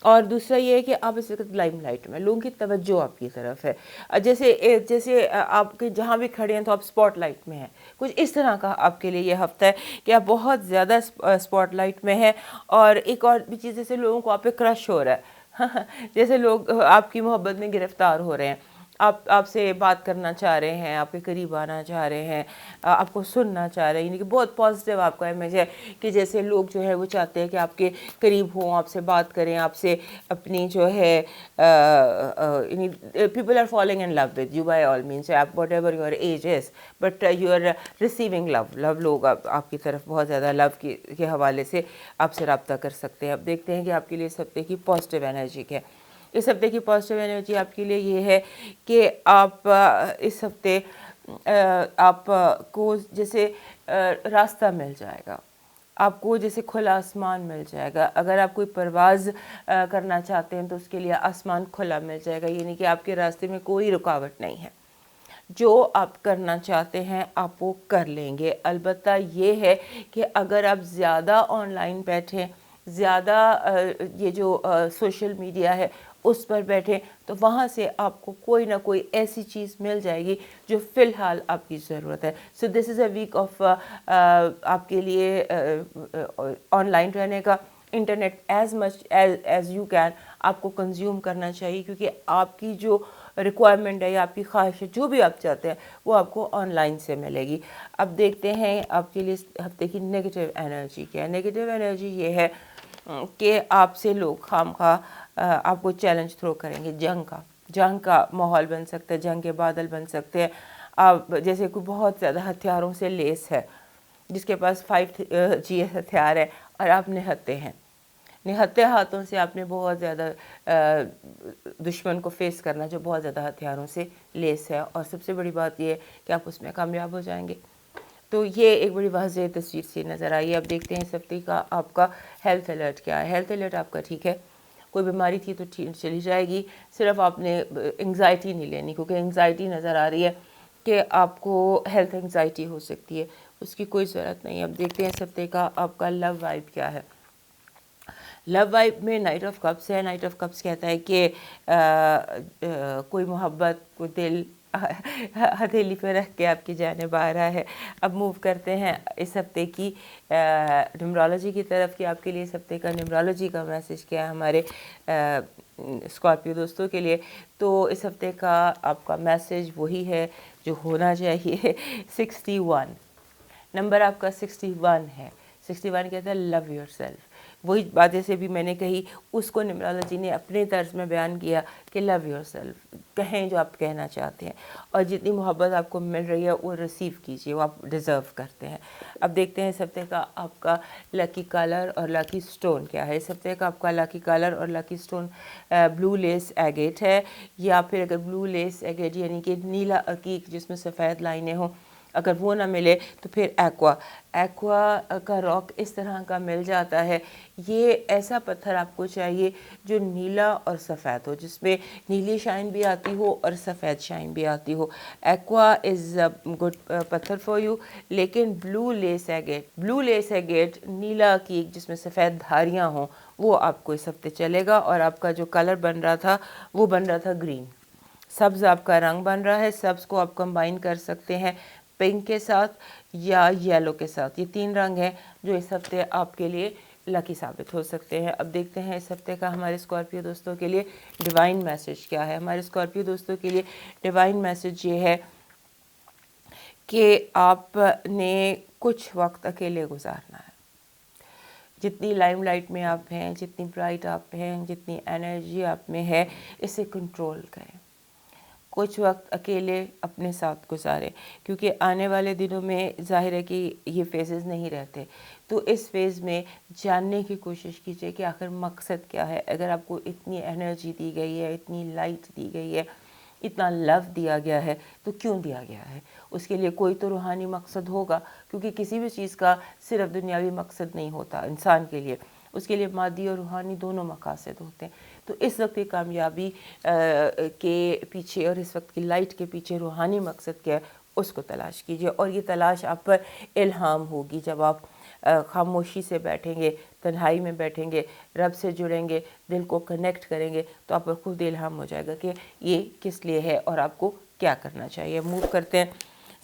اور دوسرا یہ ہے کہ آپ اس وقت لائم لائٹ میں, لوگوں کی توجہ آپ کی طرف ہے. جیسے آپ کے جہاں بھی کھڑے ہیں تو آپ اسپاٹ لائٹ میں ہیں. کچھ اس طرح کا آپ کے لیے یہ ہفتہ ہے کہ آپ بہت زیادہ اسپاٹ لائٹ میں ہیں. اور ایک اور بھی چیز, جیسے لوگوں کو آپ پہ کرش ہو رہا ہے, جیسے لوگ آپ کی محبت میں گرفتار ہو رہے ہیں, آپ سے بات کرنا چاہ رہے ہیں, آپ کے قریب آنا چاہ رہے ہیں, آپ کو سننا چاہ رہے ہیں. یعنی کہ بہت پازیٹیو آپ کا امیج ہے کہ جیسے لوگ جو ہے وہ چاہتے ہیں کہ آپ کے قریب ہوں, آپ سے بات کریں, آپ سے اپنی جو ہے people are falling in love with you by all means. آپ whatever your age is, but you are receiving love. لوگ آپ کی طرف بہت زیادہ لو کے حوالے سے آپ سے رابطہ کر سکتے ہیں. اب دیکھتے ہیں کہ آپ کے لیے اس ہفتے کی پازیٹیو انرجی کیا ہے. اس ہفتے کی پازیٹیو انرجی آپ کے لیے یہ ہے کہ آپ اس ہفتے آپ کو جیسے راستہ مل جائے گا, آپ کو جیسے کھلا آسمان مل جائے گا. اگر آپ کوئی پرواز کرنا چاہتے ہیں تو اس کے لیے آسمان کھلا مل جائے گا. یعنی کہ آپ کے راستے میں کوئی رکاوٹ نہیں ہے. جو آپ کرنا چاہتے ہیں آپ وہ کر لیں گے. البتہ یہ ہے کہ اگر آپ زیادہ آن لائن بیٹھیں, زیادہ یہ جو سوشل میڈیا ہے اس پر بیٹھیں, تو وہاں سے آپ کو کوئی نہ کوئی ایسی چیز مل جائے گی جو فی الحال آپ کی ضرورت ہے. سو دس از اے ویک آف آپ کے لیے آن لائن رہنے کا. Internet as much as you can آپ کو کنزیوم کرنا چاہیے, کیونکہ آپ کی جو ریکوائرمنٹ ہے یا آپ کی خواہش ہے, جو بھی آپ چاہتے ہیں وہ آپ کو آن لائن سے ملے گی. اب دیکھتے ہیں آپ کے لیے ہفتے کی نگیٹیو انرجی کیا ہے. نگیٹیو انرجی یہ ہے کہ آپ سے لوگ خواہ آپ کو چیلنج تھرو کریں گے. جنگ کا ماحول بن سکتا ہے, جنگ کے بادل بن سکتے ہیں. آپ جیسے کوئی بہت زیادہ ہتھیاروں سے لیس ہے, جس کے پاس 5G ہتھیار ہے, اور آپ نہتے ہیں, نہتے ہاتھوں سے آپ نے بہت زیادہ دشمن کو فیس کرنا جو بہت زیادہ ہتھیاروں سے لیس ہے. اور سب سے بڑی بات یہ ہے کہ آپ اس میں کامیاب ہو جائیں گے. تو یہ ایک بڑی واضح تصویر سی نظر آئی. اب دیکھتے ہیں اس ہفتے کا آپ کا ہیلتھ الرٹ کیا ہے. ہیلتھ الرٹ آپ کا ٹھیک ہے. کوئی بیماری تھی تو چلی جائے گی. صرف آپ نے انگزائٹی نہیں لینی, کیونکہ انگزائٹی نظر آ رہی ہے کہ آپ کو ہیلتھ انگزائٹی ہو سکتی ہے. اس کی کوئی ضرورت نہیں. اب دیکھتے ہیں اس ہفتے کا آپ کا لو وائب کیا ہے. لو وائب میں نائٹ آف کپس ہے. نائٹ آف کپس کہتا ہے کہ کوئی محبت, کوئی دل ہتھیلی پہ رکھ کے آپ کی جانب آ رہا ہے. اب موو کرتے ہیں اس ہفتے کی نیمرولوجی کی طرف کہ آپ کے لیے اس ہفتے کا نیمرولوجی کا میسج کیا ہے ہمارے اسکارپیو دوستوں کے لیے. تو اس ہفتے کا آپ کا میسج وہی ہے جو ہونا چاہیے. 61 نمبر آپ کا 61 ہے. 61 کہتا ہے لو یور سیلف. وہی بات جیسے بھی میں نے کہی, اس کو نیمرولوجی نے اپنے طرز میں بیان کیا کہ لو یور سیلف, کہیں جو آپ کہنا چاہتے ہیں, اور جتنی محبت آپ کو مل رہی ہے وہ ریسیو کیجیے, وہ آپ ڈیزرو کرتے ہیں. اب دیکھتے ہیں اس ہفتے کا آپ کا لکی کلر اور لکی سٹون کیا ہے. اس ہفتے کا آپ کا لکی کلر اور لکی سٹون بلو لیس ایگیٹ ہے, یا پھر اگر بلو لیس ایگیٹ یعنی کہ نیلا عقیق جس میں سفید لائنیں ہوں, اگر وہ نہ ملے تو پھر ایکوا کا راک اس طرح کا مل جاتا ہے. یہ ایسا پتھر آپ کو چاہیے جو نیلا اور سفید ہو, جس میں نیلی شائن بھی آتی ہو اور سفید شائن بھی آتی ہو. ایکوا از گڈ پتھر فار یو. لیکن بلو لیس ایگیٹ نیلا عقیق جس میں سفید دھاریاں ہوں وہ آپ کو اس ہفتے چلے گا، اور آپ کا جو کلر بن رہا تھا وہ بن رہا تھا گرین، سبز آپ کا رنگ بن رہا ہے۔ سبز کو آپ کمبائن کر سکتے ہیں پنک کے ساتھ یا یلو کے ساتھ، یہ 3 رنگ ہیں جو اس ہفتے آپ کے لیے لکی ثابت ہو سکتے ہیں۔ اب دیکھتے ہیں اس ہفتے کا ہمارے اسکارپیو دوستوں کے لیے ڈیوائن میسج کیا ہے۔ ہمارے اسکارپیو دوستوں کے لیے ڈیوائن میسج یہ ہے کہ آپ نے کچھ وقت اکیلے گزارنا ہے۔ جتنی لائم لائٹ میں آپ ہیں، جتنی برائٹ آپ ہیں، جتنی انرجی آپ میں ہے، اسے کنٹرول کریں۔ کچھ وقت اکیلے اپنے ساتھ گزاریں، کیونکہ آنے والے دنوں میں ظاہر ہے کہ یہ فیزز نہیں رہتے، تو اس فیز میں جاننے کی کوشش کیجیے کہ آخر مقصد کیا ہے۔ اگر آپ کو اتنی انرجی دی گئی ہے، اتنی لائٹ دی گئی ہے، اتنا لو دیا گیا ہے، تو کیوں دیا گیا ہے؟ اس کے لیے کوئی تو روحانی مقصد ہوگا، کیونکہ کسی بھی چیز کا صرف دنیاوی مقصد نہیں ہوتا انسان کے لیے، اس کے لیے مادی اور روحانی دونوں مقاصد ہوتے ہیں۔ تو اس وقت کی کامیابی کے پیچھے اور اس وقت کی لائٹ کے پیچھے روحانی مقصد کیا ہے، اس کو تلاش کیجیے، اور یہ تلاش آپ پر الہام ہوگی جب آپ خاموشی سے بیٹھیں گے، تنہائی میں بیٹھیں گے، رب سے جڑیں گے، دل کو کنیکٹ کریں گے، تو آپ پر خود الہام ہو جائے گا کہ یہ کس لیے ہے اور آپ کو کیا کرنا چاہیے۔ موو کرتے ہیں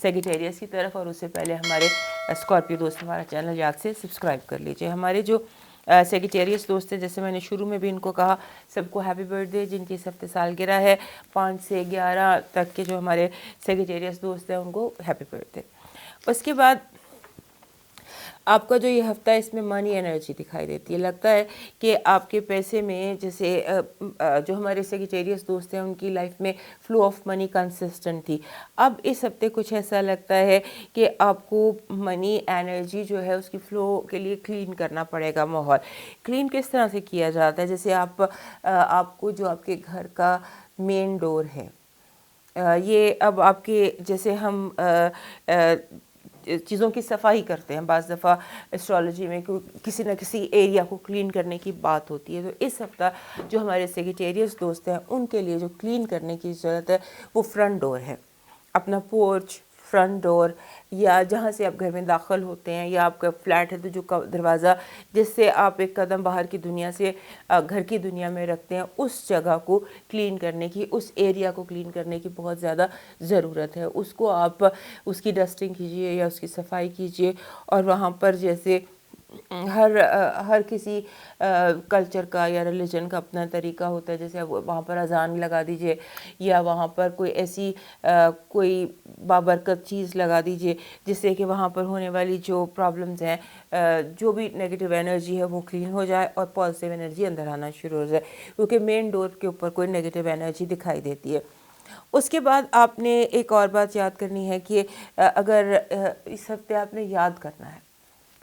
سیگیٹیریس کی طرف، اور اس سے پہلے ہمارے اسکارپیو دوست ہمارا چینل یاد سے سبسکرائب کر لیجئے۔ ہمارے جو سیگیٹیریس دوست ہیں، جیسے میں نے شروع میں بھی ان کو کہا، سب کو ہیپی برتھ ڈے۔ جن کی اس ہفتے سالگرہ ہے 5 سے 11 تک کے جو ہمارے سیگیٹیریس دوست ہیں، ان کو ہیپی برتھ ڈے۔ اس کے بعد آپ کا جو یہ ہفتہ ہے، اس میں منی انرجی دکھائی دیتی ہے۔ لگتا ہے کہ آپ کے پیسے میں، جیسے جو ہمارے سیگیٹیریس دوست ہیں ان کی لائف میں فلو آف منی کنسسٹنٹ تھی، اب اس ہفتے کچھ ایسا لگتا ہے کہ آپ کو منی انرجی جو ہے اس کی فلو کے لیے کلین کرنا پڑے گا ماحول۔ کلین کس طرح سے کیا جاتا ہے؟ جیسے آپ کو جو آپ کے گھر کا مین ڈور ہے، یہ اب آپ کے، جیسے ہم چیزوں کی صفائی کرتے ہیں، بعض دفعہ اسٹرالوجی میں کسی نہ کسی ایریا کو کلین کرنے کی بات ہوتی ہے، تو اس ہفتہ جو ہمارے سیگیٹیریس دوست ہیں ان کے لیے جو کلین کرنے کی ضرورت ہے وہ فرنٹ ڈور ہے۔ اپنا پورچ، فرنٹ ڈور، یا جہاں سے آپ گھر میں داخل ہوتے ہیں، یا آپ کا فلیٹ ہے تو جو دروازہ جس سے آپ ایک قدم باہر کی دنیا سے گھر کی دنیا میں رکھتے ہیں، اس جگہ کو کلین کرنے کی، اس ایریا کو کلین کرنے کی بہت زیادہ ضرورت ہے۔ اس کو آپ اس کی ڈسٹنگ کیجئے یا اس کی صفائی کیجئے، اور وہاں پر جیسے ہر کسی کلچر کا یا ریلیجن کا اپنا طریقہ ہوتا ہے، جیسے وہاں پر اذان لگا دیجئے، یا وہاں پر کوئی ایسی کوئی بابرکت چیز لگا دیجئے جس سے کہ وہاں پر ہونے والی جو پرابلمز ہیں، جو بھی نیگیٹو انرجی ہے وہ کلین ہو جائے اور پازیٹیو انرجی اندر آنا شروع ہو جائے، کیونکہ مین ڈور کے اوپر کوئی نیگیٹو انرجی دکھائی دیتی ہے۔ اس کے بعد آپ نے ایک اور بات یاد کرنی ہے کہ اگر اس ہفتے آپ نے یاد کرنا ہے،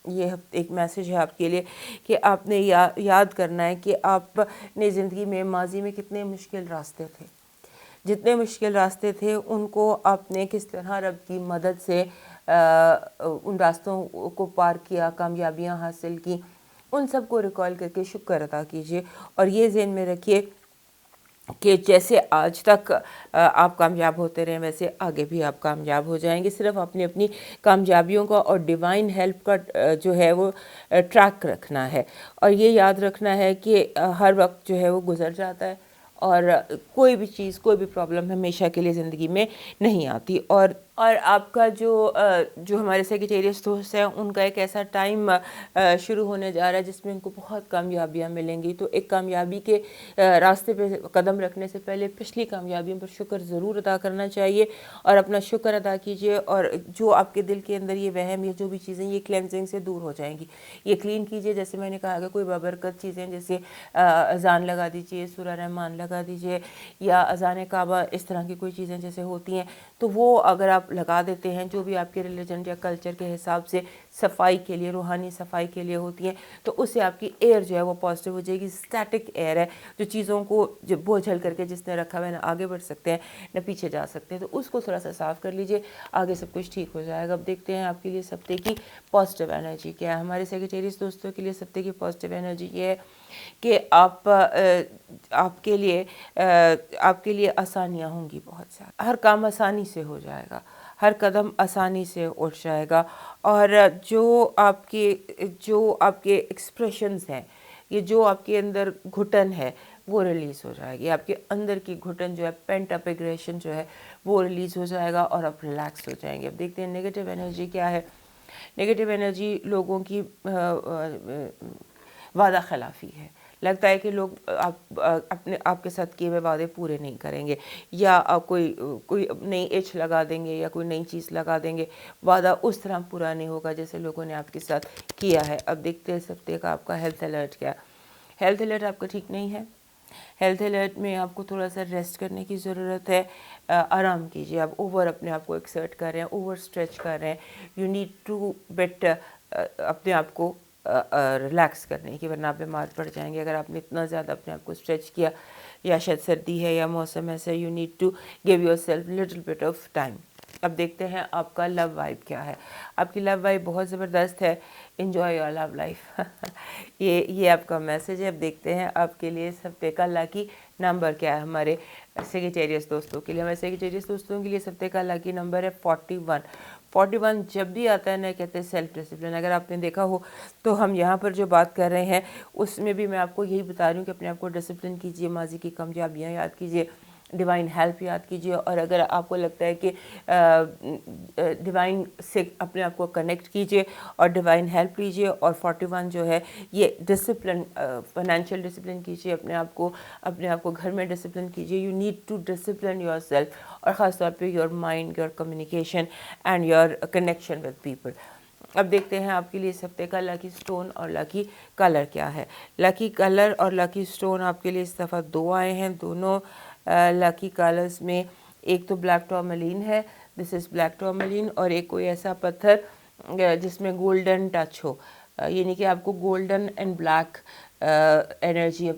یہ ایک میسیج ہے آپ کے لیے کہ آپ نے یاد کرنا ہے کہ آپ نے زندگی میں ماضی میں کتنے مشکل راستے تھے، جتنے مشکل راستے تھے ان کو آپ نے کس طرح رب کی مدد سے ان راستوں کو پار کیا، کامیابیاں حاصل کی، ان سب کو ریکال کر کے شکر ادا کیجیے، اور یہ ذہن میں رکھیے کہ جیسے آج تک آپ کامیاب ہوتے رہے، ویسے آگے بھی آپ کامیاب ہو جائیں گے۔ صرف اپنی کامیابیوں کا اور ڈیوائن ہیلپ کا جو ہے وہ ٹریک رکھنا ہے، اور یہ یاد رکھنا ہے کہ ہر وقت جو ہے وہ گزر جاتا ہے، اور کوئی بھی چیز، کوئی بھی پرابلم ہمیشہ کے لیے زندگی میں نہیں آتی، اور آپ کا جو ہمارے سیگیٹیریس دوست ہیں ان کا ایک ایسا ٹائم شروع ہونے جا رہا ہے جس میں ان کو بہت کامیابیاں ملیں گی۔ تو ایک کامیابی کے راستے پہ قدم رکھنے سے پہلے پچھلی کامیابیوں پر شکر ضرور ادا کرنا چاہیے، اور اپنا شکر ادا کیجیے، اور جو آپ کے دل کے اندر یہ وہم، یہ جو بھی چیزیں، یہ کلینزنگ سے دور ہو جائیں گی، یہ کلین کیجیے۔ جیسے میں نے کہا کہ کوئی بابرکت چیزیں، جیسے اذان لگا دیجیے، سورہ رحمان لگا دیجیے، یا اذان کعبہ، اس طرح کی کوئی چیزیں جیسے ہوتی ہیں، تو وہ اگر آپ لگا دیتے ہیں، جو بھی آپ کے ریلیجن یا کلچر کے حساب سے صفائی کے لیے، روحانی صفائی کے لیے ہوتی ہیں، تو اس سے آپ کی ایئر جو ہے وہ پازیٹیو ہو جائے گی۔ اسٹیٹک ایئر ہے جو چیزوں کو جو بوجھل کر کے جس نے رکھا ہوا ہے، نہ آگے بڑھ سکتے ہیں نہ پیچھے جا سکتے ہیں، تو اس کو تھوڑا سا صاف کر لیجئے، آگے سب کچھ ٹھیک ہو جائے گا۔ اب دیکھتے ہیں آپ کے لیے اس ہفتے کی پازیٹیو انرجی کیا ہے۔ ہمارے سیگیٹیریس دوستوں کے لیے اس ہفتے کی پازیٹیو انرجی یہ ہے کہ آپ کے لیے آسانیاں ہوں گی بہت زیادہ، ہر کام آسانی سے ہو جائے گا، ہر قدم آسانی سے اٹھ جائے گا، اور جو آپ کے ایکسپریشنز ہیں، یہ جو آپ کے اندر گھٹن ہے وہ ریلیز ہو جائے گی، آپ کے اندر کی گھٹن جو ہے، پینٹ اپ ایگریشن جو ہے وہ ریلیز ہو جائے گا اور آپ ریلیکس ہو جائیں گے۔ اب دیکھتے ہیں نگیٹو انرجی کیا ہے۔ نگیٹو انرجی لوگوں کی وعدہ خلافی ہے، لگتا ہے کہ لوگ آپ کے ساتھ کیے ہوئے وعدے پورے نہیں کریں گے، یا آپ کوئی نئی ایچ لگا دیں گے یا کوئی نئی چیز لگا دیں گے، وعدہ اس طرح پورا نہیں ہوگا جیسے لوگوں نے آپ کے ساتھ کیا ہے۔ اب دیکھتے ہیں اس ہفتے کا آپ کا ہیلتھ الرٹ کیا ہے۔ ہیلتھ الرٹ آپ کا ٹھیک نہیں ہے۔ ہیلتھ الرٹ میں آپ کو تھوڑا سا ریسٹ کرنے کی ضرورت ہے، آرام کیجیے۔ آپ اپنے آپ کو ایکسرٹ کر رہے ہیں، اوور اسٹریچ کر رہے ہیں، یو نیڈ ٹو اپنے آپ کو ریلیکس کرنے کی، ورنہ آپ بیمار پڑ جائیں گے اگر آپ نے اتنا زیادہ اپنے آپ کو اسٹریچ کیا، یا شاید سردی ہے یا موسم ایسا، you need to give yourself little bit of time. اب دیکھتے ہیں آپ کا لو وائب کیا ہے۔ آپ کی لو وائب بہت زبردست ہے، انجوائے یور لو لائف یہ آپ کا میسج ہے۔ اب دیکھتے ہیں آپ کے لیے اس ہفتے کا لاکی نمبر کیا ہے ہمارے سیگیٹیریس دوستوں کے لیے۔ ہمارے سیگیٹیریس دوستوں کے لیے اس ہفتے کا لاکی نمبر ہے 41۔ 41 جب بھی آتا ہے نا کہتے ہیں سیلف ڈسپلن۔ اگر آپ نے دیکھا ہو تو ہم یہاں پر جو بات کر رہے ہیں اس میں بھی میں آپ کو یہی بتا رہی ہوں کہ اپنے آپ کو ڈسپلن کیجیے، ماضی کی کامیابیاں یاد کیجیے، ڈیوائن ہیلپ یاد کیجیے، اور اگر آپ کو لگتا ہے کہ ڈیوائن سے اپنے آپ کو کنیکٹ کیجیے اور ڈیوائن ہیلپ لیجیے، اور 41 جو ہے یہ ڈسپلن، فائنینشیل ڈسپلن کیجیے، اپنے آپ کو گھر میں ڈسپلن کیجیے۔ You need to discipline yourself, اور خاص طور پہ your mind, your communication and your connection with people. اب دیکھتے ہیں آپ کے لیے اس ہفتے کا لاکی سٹون اور لاکی کلر کیا ہے۔ لاکی کلر اور لاکی سٹون آپ کے لیے اس دفعہ 2 آئے ہیں۔ دونوں لاکی کلرز میں ایک تو بلیک ٹورملین ہے، دس از بلیک ٹورملین، اور ایک کوئی ایسا پتھر جس میں گولڈن ٹچ ہو، یعنی کہ آپ کو گولڈن اینڈ بلیک انرجی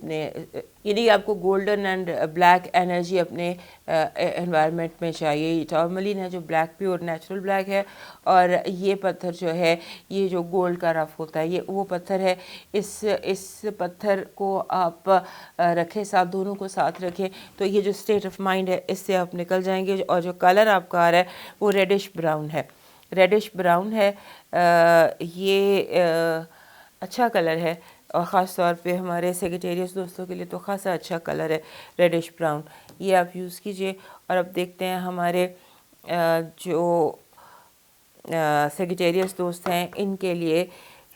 اپنے انوائرمنٹ میں چاہیے۔ یہ ٹورملین ہے جو بلیک پیور نیچرل بلیک ہے، اور یہ پتھر جو ہے یہ جو گولڈ کا رف ہوتا ہے یہ وہ پتھر ہے۔ اس پتھر کو آپ رکھیں ساتھ، دونوں کو ساتھ رکھیں تو یہ جو اسٹیٹ آف مائنڈ ہے اس سے آپ نکل جائیں گے۔ اور جو کلر آپ کا آ رہا ہے وہ ریڈش براؤن ہے، ریڈش براؤن ہے۔ یہ اچھا کلر ہے، اور خاص طور پہ ہمارے سیگیٹیریس دوستوں کے لیے تو خاصا اچھا کلر ہے ریڈش براؤن، یہ آپ یوز کیجئے۔ اور اب دیکھتے ہیں ہمارے جو سیگیٹیریس دوست ہیں ان کے لیے،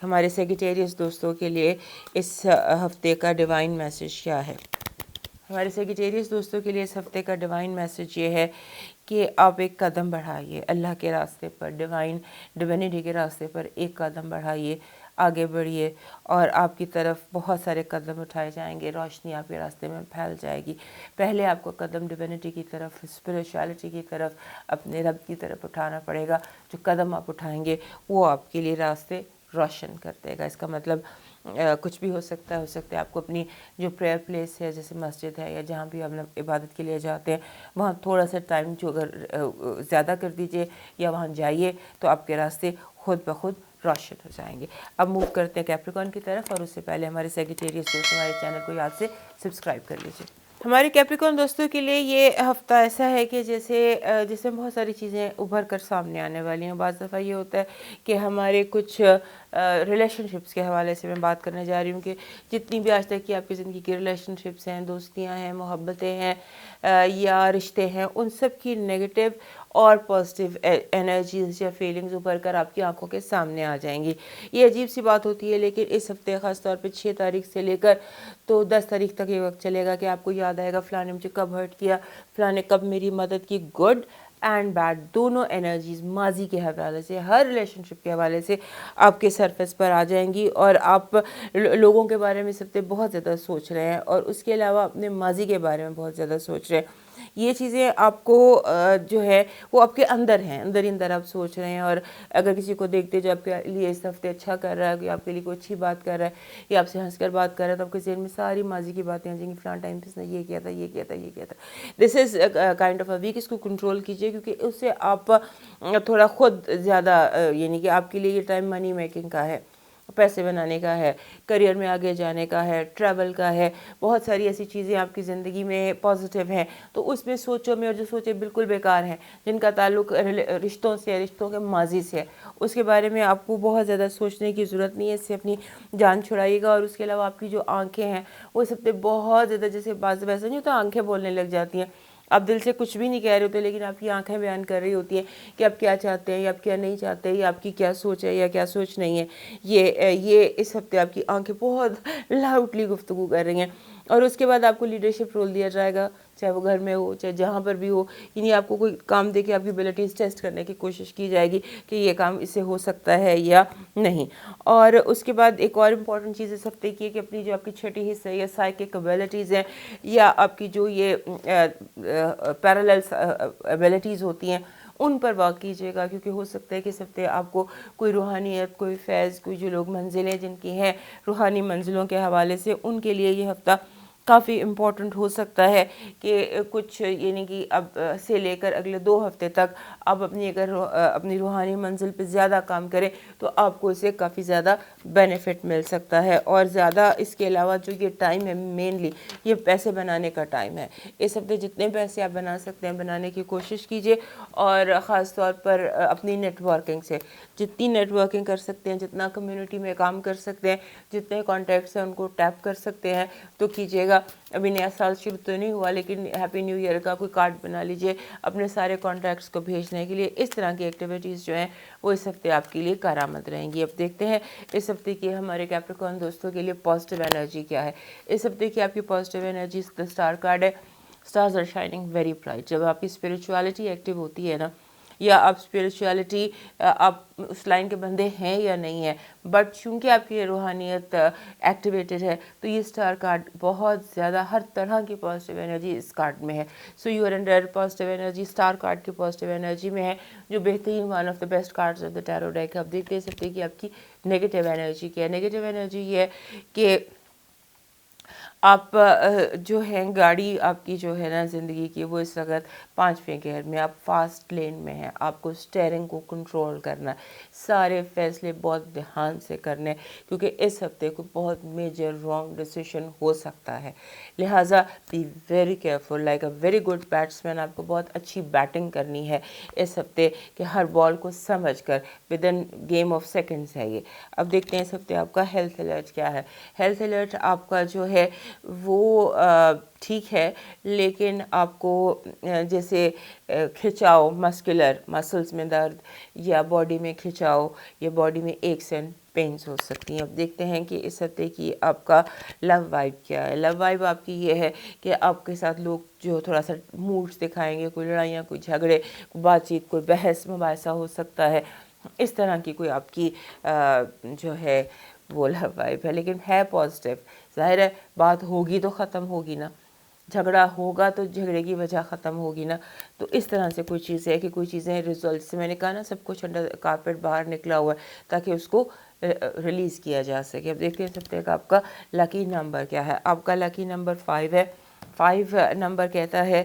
ہمارے سیگیٹیریس دوستوں کے لیے اس ہفتے کا ڈیوائن میسج کیا ہے۔ ہمارے سیگیٹیریس دوستوں کے لیے اس ہفتے کا ڈیوائن میسج یہ ہے کہ آپ ایک قدم بڑھائیے اللہ کے راستے پر، ڈیوینٹی کے راستے پر ایک قدم بڑھائیے، آگے بڑھیے، اور آپ کی طرف بہت سارے قدم اٹھائے جائیں گے، روشنی آپ کے راستے میں پھیل جائے گی۔ پہلے آپ کو قدم ڈیوینٹی کی طرف، اسپریچویلٹی کی طرف، اپنے رب کی طرف اٹھانا پڑے گا۔ جو قدم آپ اٹھائیں گے وہ آپ کے لیے راستے روشن کر دے گا۔ اس کا مطلب کچھ بھی ہو سکتا ہے آپ کو اپنی جو پریئر پلیس ہے جیسے مسجد ہے یا جہاں بھی آپ عبادت کے لیے جاتے ہیں وہاں تھوڑا سا ٹائم جو اگر زیادہ کر دیجئے یا وہاں جائیے تو آپ کے راستے خود بخود روشن ہو جائیں گے۔ اب موو کرتے ہیں کیپریکن کی طرف، اور اس سے پہلے ہمارے سیگیٹیریس دوست ہمارے چینل کو یاد سے سبسکرائب کر لیجیے۔ ہمارے کیپریکن دوستوں کے لیے یہ ہفتہ ایسا ہے کہ جیسے بہت ساری چیزیں ابھر کر سامنے آنے والی ہیں۔ بعض دفعہ یہ ہوتا ہے کہ ہمارے کچھ ریلیشن شپس کے حوالے سے میں بات کرنے جا رہی ہوں کہ جتنی بھی آج تک کی آپ کی زندگی کی ریلیشن شپس ہیں، دوستیاں ہیں، محبتیں ہیں یا رشتے ہیں، ان سب کی نیگیٹو اور پازیٹیو انرجیز یا فیلنگز ابھر کر آپ کی آنکھوں کے سامنے آ جائیں گی۔ یہ عجیب سی بات ہوتی ہے، لیکن اس ہفتے خاص طور پہ 6 تاریخ سے لے کر تو 10 تاریخ تک یہ وقت چلے گا کہ آپ کو یاد آئے گا فلاں نے مجھے کب ہرٹ کیا، فلاں نے کب میری مدد کی۔ گڈ اینڈ بیڈ دونوں انرجیز ماضی کے حوالے سے، ہر ریلیشن شپ کے حوالے سے آپ کے سرفیس پر آ جائیں گی، اور آپ لوگوں کے بارے میں اس ہفتے بہت زیادہ سوچ رہے ہیں، اور اس کے علاوہ اپنے ماضی کے بارے میں بہت زیادہ سوچ رہے ہیں۔ یہ چیزیں آپ کو جو ہے وہ آپ کے اندر ہیں، اندر ہی اندر آپ سوچ رہے ہیں، اور اگر کسی کو دیکھتے جو آپ کے لیے اس ہفتے اچھا کر رہا ہے، کوئی آپ کے لیے کوئی اچھی بات کر رہا ہے یا آپ سے ہنس کر بات کر رہا ہے تو آپ کے ذہن میں ساری ماضی کی باتیں آ جائیں گی، فلاں ٹائم پہ اس نے یہ کیا تھا، یہ کیا تھا، یہ کیا تھا۔ This is kind of a week, اس کو کنٹرول کیجیے کیونکہ اس سے آپ تھوڑا خود زیادہ، یعنی کہ آپ کے لیے یہ ٹائم منی میکنگ کا ہے، پیسے بنانے کا ہے، کریئر میں آگے جانے کا ہے، ٹریول کا ہے، بہت ساری ایسی چیزیں آپ کی زندگی میں پازیٹیو ہیں، تو اس میں سوچوں میں، اور جو سوچیں بالکل بیکار ہیں، جن کا تعلق رشتوں سے، رشتوں کے ماضی سے ہے، اس کے بارے میں آپ کو بہت زیادہ سوچنے کی ضرورت نہیں ہے، اس سے اپنی جان چھڑائیے گا۔ اور اس کے علاوہ آپ کی جو آنکھیں ہیں وہ سب سے بہت زیادہ، جیسے بعض ویسا نہیں ہوتا آنکھیں بولنے لگ جاتی ہیں، آپ دل سے کچھ بھی نہیں کہہ رہے ہوتے لیکن آپ کی آنکھیں بیان کر رہی ہوتی ہیں کہ آپ کیا چاہتے ہیں یا آپ کیا نہیں چاہتے، یا آپ کی کیا سوچ ہے یا کیا سوچ نہیں ہے۔ یہ اس ہفتے آپ کی آنکھیں بہت لاؤڈلی گفتگو کر رہی ہیں۔ اور اس کے بعد آپ کو لیڈرشپ رول دیا جائے گا، چاہے وہ گھر میں ہو چاہے جہاں پر بھی ہو، یعنی آپ کو کوئی کام دے کے آپ کی ابیلٹیز ٹیسٹ کرنے کی کوشش کی جائے گی کہ یہ کام اس سے ہو سکتا ہے یا نہیں۔ اور اس کے بعد ایک اور امپورٹنٹ چیز اس ہفتے کی ہے کہ اپنی جو آپ کی چھٹی حصہ یا سائیکک ابیلٹیز ہیں، یا آپ کی جو یہ پیرالل ابیلٹیز ہوتی ہیں، ان پر ورک کیجیے گا، کیونکہ ہو سکتا ہے کہ اس ہفتے آپ کو کوئی روحانیت، کوئی فیض، کوئی جو لوگ منزلیں جن کی ہیں روحانی منزلوں کے حوالے سے، ان کے لیے یہ ہفتہ کافی امپورٹنٹ ہو سکتا ہے کہ کچھ، یعنی کہ اب سے لے کر اگلے 2 ہفتے تک آپ اگر اپنی روحانی منزل پہ زیادہ کام کریں تو آپ کو اسے کافی زیادہ بینیفٹ مل سکتا ہے۔ اور زیادہ اس کے علاوہ جو یہ ٹائم ہے، مینلی یہ پیسے بنانے کا ٹائم ہے۔ اس ہفتے جتنے پیسے آپ بنا سکتے ہیں بنانے کی کوشش کیجیے، اور خاص طور پر اپنی نیٹ ورکنگ سے جتنی نیٹ ورکنگ کر سکتے ہیں، جتنا کمیونٹی میں کام کر سکتے ہیں، جتنے کانٹیکٹس ہیں ان کو ٹیپ کر سکتے ہیں تو کیجیے گا۔ ابھی نیا سال شروع تو نہیں ہوا لیکن ہیپی نیو ایئر کا کوئی کارڈ بنا لیجئے اپنے سارے کانٹیکٹس کو بھیجنے کے لیے۔ اس طرح کی ایکٹیویٹیز جو ہیں وہ اس ہفتے آپ کے لیے کارآمد رہیں گی۔ اب دیکھتے ہیں اس ہفتے کی ہمارے کیپریکارن دوستوں کے لیے پازیٹیو انرجی کیا ہے۔ اس ہفتے کی آپ کی پازیٹیو انرجی اسٹار کارڈ ہے، stars are shining very bright. جب آپ کی اسپرچویلٹی ایکٹیو ہوتی ہے نا، یا آپ اسپرچویلٹی، آپ اس لائن کے بندے ہیں یا نہیں ہیں، بٹ چونکہ آپ کی روحانیت ایکٹیویٹڈ ہے تو یہ اسٹار کارڈ بہت زیادہ ہر طرح کی پازیٹیو انرجی اس کارڈ میں ہے۔ So you are under positive energy, star card کی پازیٹیو انرجی میں ہے، جو بہترین one of the best cards of the tarot deck ہے۔ اب دیکھتے ہیں سکتے کہ آپ کی نیگیٹیو انرجی کیا ہے۔ نیگیٹیو انرجی یہ ہے کہ آپ جو ہیں گاڑی آپ کی جو ہے نا زندگی کی، وہ اس وقت 5ویں گیئر میں، آپ فاسٹ لین میں ہیں، آپ کو سٹیئرنگ کو کنٹرول کرنا ہے، سارے فیصلے بہت دھیان سے کرنے، کیونکہ اس ہفتے کو بہت میجر رانگ ڈیسیشن ہو سکتا ہے، لہٰذا be very careful like a very good batsman. آپ کو بہت اچھی بیٹنگ کرنی ہے اس ہفتے کہ ہر بال کو سمجھ کر، with in game of seconds ہے یہ۔ اب دیکھتے ہیں اس ہفتے آپ کا ہیلتھ الرٹ کیا ہے۔ ہیلتھ الرٹ آپ کا جو ہے وہ ٹھیک ہے، لیکن آپ کو جیسے کھچاؤ، مسلز میں درد، یا باڈی میں کھچاؤ، یا باڈی میں ایکس اینڈ پینز ہو سکتی ہیں۔ اب دیکھتے ہیں کہ اس ہفتے کی آپ کا لو وائب کیا ہے۔ لو وائب آپ کی یہ ہے کہ آپ کے ساتھ لوگ جو تھوڑا سا موڈس دکھائیں گے، کوئی لڑائیاں، کوئی جھگڑے، کوئی بات چیت، کوئی بحث مباحثہ ہو سکتا ہے، اس طرح کی کوئی آپ کی جو ہے وہ لو وائب ہے، لیکن ہے پازیٹیو۔ ظاہر ہے بات ہوگی تو ختم ہوگی نا، جھگڑا ہوگا تو جھگڑے کی وجہ ختم ہوگی نا، تو اس طرح سے کوئی چیز ہے کہ کوئی چیزیں ریزولٹ سے، میں نے کہا نا سب کچھ انڈر کارپیٹ باہر نکلا ہوا ہے تاکہ اس کو ریلیز کیا جا سکے۔ اب دیکھتے ہیں سب کا آپ کا لکی نمبر کیا ہے۔ آپ کا لکی نمبر 5 ہے۔ 5 نمبر کہتا ہے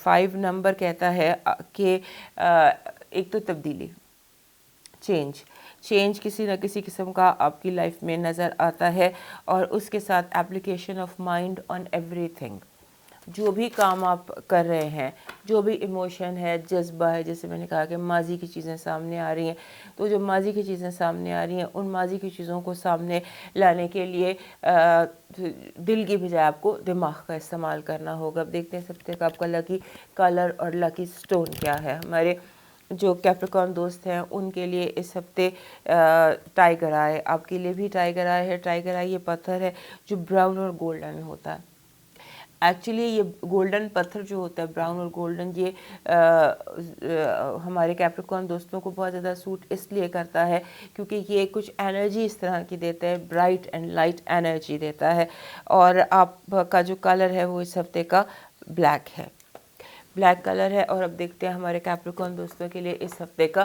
5 نمبر کہتا ہے کہ ایک تو تبدیلی، چینج کسی نہ کسی قسم کا آپ کی لائف میں نظر آتا ہے، اور اس کے ساتھ application of mind on every thing. جو بھی کام آپ کر رہے ہیں، جو بھی ایموشن ہے، جذبہ ہے، جیسے میں نے کہا کہ ماضی کی چیزیں سامنے آ رہی ہیں، تو جو ماضی کی چیزیں سامنے آ رہی ہیں ان ماضی کی چیزوں کو سامنے لانے کے لیے دل کی بجائے آپ کو دماغ کا استعمال کرنا ہوگا۔ اب دیکھتے ہیں سب تک آپ کا لکی کلر اور لکی سٹون کیا ہے۔ ہمارے جو کیپریکارن دوست ہیں ان کے لیے اس ہفتے ٹائیگر آئے، آپ کے لیے بھی ٹائیگر آئے ہے۔ ٹائیگر آئے یہ پتھر ہے جو براؤن اور گولڈن ہوتا ہے۔ ایکچولی یہ گولڈن پتھر جو ہوتا ہے، براؤن اور گولڈن، یہ ہمارے کیپریکارن دوستوں کو بہت زیادہ سوٹ اس لیے کرتا ہے کیونکہ یہ کچھ انرجی اس طرح کی دیتا ہے، برائٹ اینڈ لائٹ انرجی دیتا ہے، اور آپ کا جو کلر ہے وہ اس ہفتے کا بلیک ہے، بلیک کلر ہے۔ اور اب دیکھتے ہیں ہمارے کیپریکارن دوستوں کے لیے اس ہفتے کا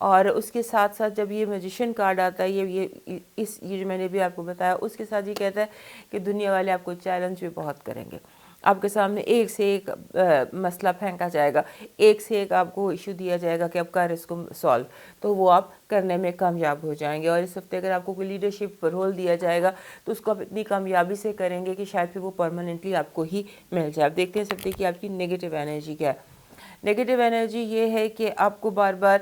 اور اس کے ساتھ ساتھ جب یہ میجیشین کارڈ آتا ہے، یہ جو میں نے بھی آپ کو بتایا، اس کے ساتھ یہ کہتا ہے کہ دنیا والے آپ کو چیلنج بھی بہت کریں گے، آپ کے سامنے ایک سے ایک مسئلہ پھینکا جائے گا، ایک سے ایک آپ کو ایشو دیا جائے گا کہ اب کر اس کو سالو، تو وہ آپ کرنے میں کامیاب ہو جائیں گے۔ اور اس ہفتے اگر آپ کو کوئی لیڈرشپ رول دیا جائے گا تو اس کو آپ اتنی کامیابی سے کریں گے کہ شاید پھر وہ پرماننٹلی آپ کو ہی مل جائے۔ آپ دیکھتے ہیں اس ہفتے کی آپ کی نگیٹو انرجی کیا ہے۔ نگیٹو انرجی یہ ہے کہ آپ کو بار بار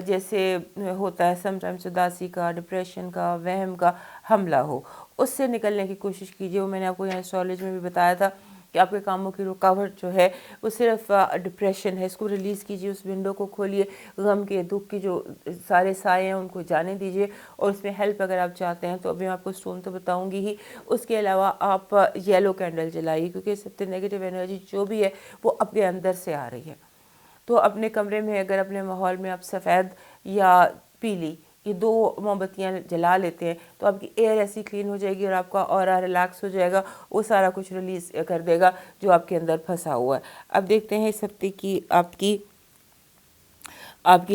جیسے ہوتا ہے سم ٹائمس اداسی کا، ڈپریشن کا، وہم کا حملہ ہو، اس سے نکلنے کی کوشش کیجیے۔ وہ میں نے آپ کو یہاں اسٹرالوجی میں بھی بتایا تھا کہ آپ کے کاموں کی رکاوٹ جو ہے وہ صرف ڈپریشن ہے، اس کو ریلیز کیجیے، اس ونڈو کو کھولیے، غم کے، دکھ کی جو سارے سائے ہیں ان کو جانے دیجیے، اور اس میں ہیلپ اگر آپ چاہتے ہیں تو ابھی میں آپ کو اسٹون تو بتاؤں گی ہی، اس کے علاوہ آپ یلو کینڈل جلائیے، کیونکہ اس ہفتے نگیٹو انرجی جو بھی ہے وہ اپنے اندر سے آ رہی ہے۔ تو اپنے کمرے میں اگر اپنے ماحول میں آپ سفید یا پیلی یہ 2 موم بتیاں جلا لیتے ہیں تو آپ کی ایئر ایسی کلین ہو جائے گی اور آپ کا اورا ریلیکس ہو جائے گا، وہ سارا کچھ ریلیز کر دے گا جو آپ کے اندر پھنسا ہوا ہے۔ اب دیکھتے ہیں اس ہفتے کی آپ کی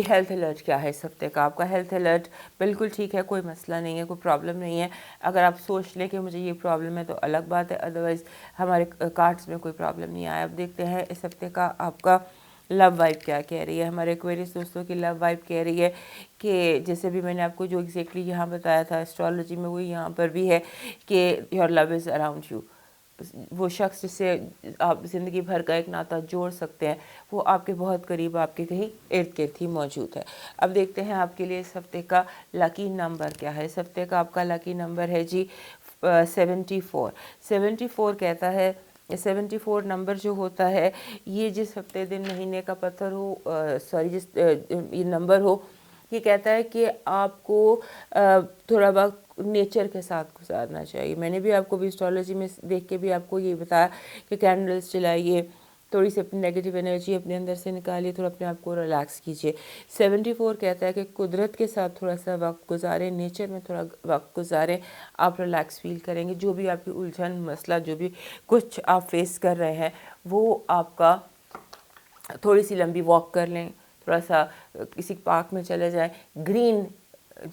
ہیلتھ الرٹ کیا ہے۔ اس ہفتے کا آپ کا ہیلتھ الرٹ بالکل ٹھیک ہے، کوئی مسئلہ نہیں ہے، کوئی پرابلم نہیں ہے۔ اگر آپ سوچ لیں کہ مجھے یہ پرابلم ہے تو الگ بات ہے، ادروائز ہمارے کارڈز میں کوئی پرابلم نہیں آیا۔ اب دیکھتے ہیں اس ہفتے کا آپ کا لو وائب کیا کہہ رہی ہے۔ ہمارے ایکویریس دوستوں کی لو وائب کہہ رہی ہے کہ جیسے بھی میں نے آپ کو جو ایگزیکٹلی یہاں بتایا تھا اسٹرالوجی میں، وہ یہاں پر بھی ہے کہ your love is around you, وہ شخص جس سے آپ زندگی بھر کا ایک ناطہ جوڑ سکتے ہیں وہ آپ کے بہت قریب، آپ کے کہیں ارد گرد ہی موجود ہے۔ اب دیکھتے ہیں آپ کے لیے اس ہفتے کا لکی نمبر کیا ہے۔ اس ہفتے کا آپ کا لکی نمبر ہے جی 74۔ 74 کہتا ہے، 74 نمبر جو ہوتا ہے یہ جس ہفتے دن مہینے کا پتھر ہو، جس یہ نمبر ہو، یہ کہتا ہے کہ آپ کو تھوڑا وقت نیچر کے ساتھ گزارنا چاہیے۔ میں نے بھی آپ کو بھی اسٹرالوجی میں دیکھ کے بھی آپ کو یہ بتایا کہ کینڈلز جلائیے، تھوڑی سی اپنی نیگیٹو انرجی اپنے اندر سے نکالیے، تھوڑا اپنے آپ کو ریلیکس کیجیے۔ 74 کہتا ہے کہ قدرت کے ساتھ تھوڑا سا وقت گزاریں، نیچر میں تھوڑا وقت گزاریں، آپ ریلیکس فیل کریں گے۔ جو بھی آپ کی الجھن، مسئلہ، جو بھی کچھ آپ فیس کر رہے ہیں وہ آپ کا تھوڑی سی لمبی واک کر لیں، تھوڑا سا کسی پارک میں چلے جائیں، گرین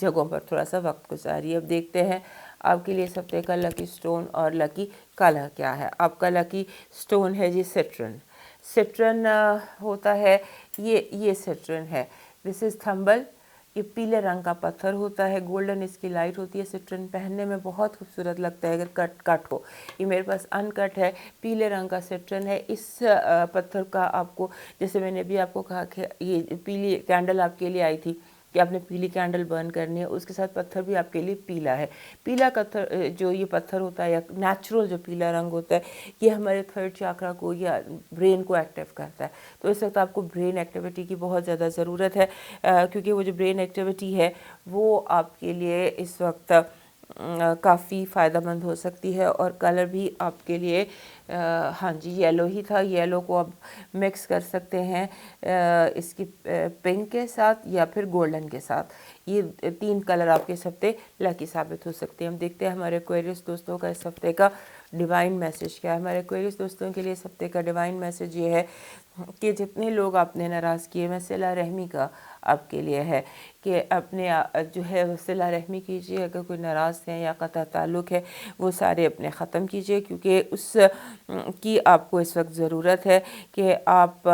جگہوں پر تھوڑا سا وقت گزاریے۔ اب دیکھتے ہیں آپ کے لیے اس ہفتے کا لکی سٹون اور لکی کلر کیا ہے۔ آپ کا لکی سٹون ہے جی سٹرن۔ سٹرن ہوتا ہے یہ سٹرن ہے، دس از تھمبل، یہ پیلے رنگ کا پتھر ہوتا ہے، گولڈن اس کی لائٹ ہوتی ہے۔ سٹرن پہننے میں بہت خوبصورت لگتا ہے اگر کٹ ہو۔ یہ میرے پاس ان کٹ ہے، پیلے رنگ کا سٹرن ہے۔ اس پتھر کا آپ کو، جیسے میں نے بھی آپ کو کہا کہ یہ پیلی کینڈل آپ کے لیے آئی تھی کہ آپ نے پیلی کینڈل برن کرنی ہے، اس کے ساتھ پتھر بھی آپ کے لیے پیلا ہے۔ پیلا جو یہ پتھر ہوتا ہے یا نیچرل جو پیلا رنگ ہوتا ہے یہ ہمارے 3rd چاکرا کو یا برین کو ایکٹیو کرتا ہے۔ تو اس وقت آپ کو برین ایکٹیویٹی کی بہت زیادہ ضرورت ہے، کیونکہ وہ جو برین ایکٹیویٹی ہے وہ آپ کے لیے اس وقت کافی فائدہ مند ہو سکتی ہے۔ اور کلر بھی آپ کے لیے ہاں جی یلو ہی تھا، یلو کو آپ مکس کر سکتے ہیں اس کی پنک کے ساتھ یا پھر گولڈن کے ساتھ۔ یہ 3 کلر آپ کے اس ہفتے لکی ثابت ہو سکتے ہیں۔ ہم دیکھتے ہیں ہمارے ایکویریس دوستوں کا اس ہفتے کا ڈیوائن میسج کیا ہے۔ ہمارے ایکویریس دوستوں کے لیے اس ہفتے کا ڈیوائن میسج یہ ہے کہ جتنے لوگ آپ نے ناراض کیے، میں صلہ رحمی کا آپ کے لیے ہے کہ اپنے جو ہے صلہ رحمی کیجیے، اگر کوئی ناراض ہیں یا قطع تعلق ہے وہ سارے اپنے ختم کیجیے، کیونکہ اس کی آپ کو اس وقت ضرورت ہے کہ آپ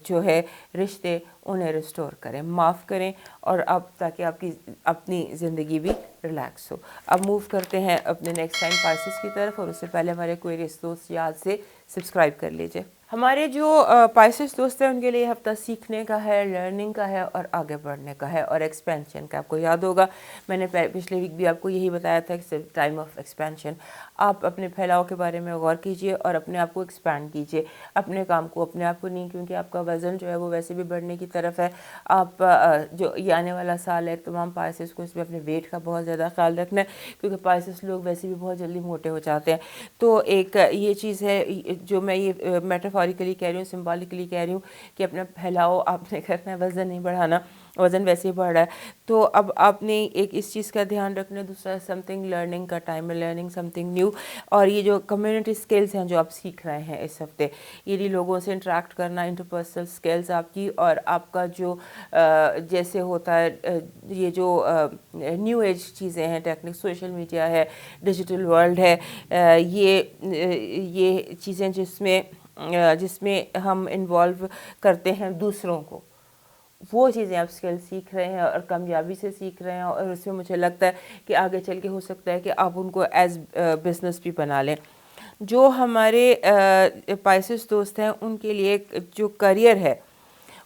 جو ہے رشتے انہیں ریسٹور کریں، معاف کریں، اور اب تاکہ آپ کی اپنی زندگی بھی ریلیکس ہو۔ اب موو کرتے ہیں اپنے نیکسٹ ٹائم پائسس کی طرف، اور اس سے پہلے ہمارے ایکویریس دوست یاد سے سبسکرائب کر لیجئے۔ ہمارے جو پائسس دوست ہیں ان کے لیے ہفتہ سیکھنے کا ہے، لرننگ کا ہے اور آگے بڑھنے کا ہے اور ایکسپینشن کا۔ آپ کو یاد ہوگا میں نے پچھلے ویک بھی آپ کو یہی بتایا تھا کہ ٹائم آف ایکسپینشن، آپ اپنے پھیلاؤ کے بارے میں غور کیجئے اور اپنے آپ کو ایکسپینڈ کیجئے، اپنے کام کو، اپنے آپ کو نہیں، کیونکہ آپ کا وزن جو ہے وہ ویسے بھی بڑھنے کی طرف ہے۔ آپ جو یہ آنے والا سال ہے تمام پائسس کو اس میں اپنے ویٹ کا بہت زیادہ خیال رکھنا ہے، کیونکہ پائسس لوگ ویسے بھی بہت جلدی موٹے ہو جاتے ہیں۔ تو ایک یہ چیز ہے جو میں یہ میٹافور میٹافوریکلی کہہ رہی ہوں, سمبولکلی کہہ رہی ہوں کہ اپنا پھیلاؤ آپ نے کرنا ہے, وزن نہیں بڑھانا, وزن ویسے ہی بڑھ رہا ہے. تو اب آپ نے ایک اس چیز کا دھیان رکھنا ہے. دوسرا سم تھنگ لرننگ کا ٹائم ہے, لرننگ سم تھنگ نیو. اور یہ جو کمیونٹی اسکلس ہیں جو آپ سیکھ رہے ہیں اس ہفتے, یہ لوگوں سے انٹریکٹ کرنا, انٹرپرسنل اسکلس آپ کی, اور آپ کا جو جیسے ہوتا ہے یہ جو نیو ایج چیزیں ہیں, ٹیکنک, سوشل میڈیا ہے, ڈیجیٹل ورلڈ ہے, یہ چیزیں جس میں ہم انوالو کرتے ہیں دوسروں کو, وہ چیزیں آپ اسکل سیکھ رہے ہیں اور کامیابی سے سیکھ رہے ہیں. اور اس میں مجھے لگتا ہے کہ آگے چل کے ہو سکتا ہے کہ آپ ان کو ایز بزنس بھی بنا لیں. جو ہمارے پائسس دوست ہیں ان کے لیے جو کریئر ہے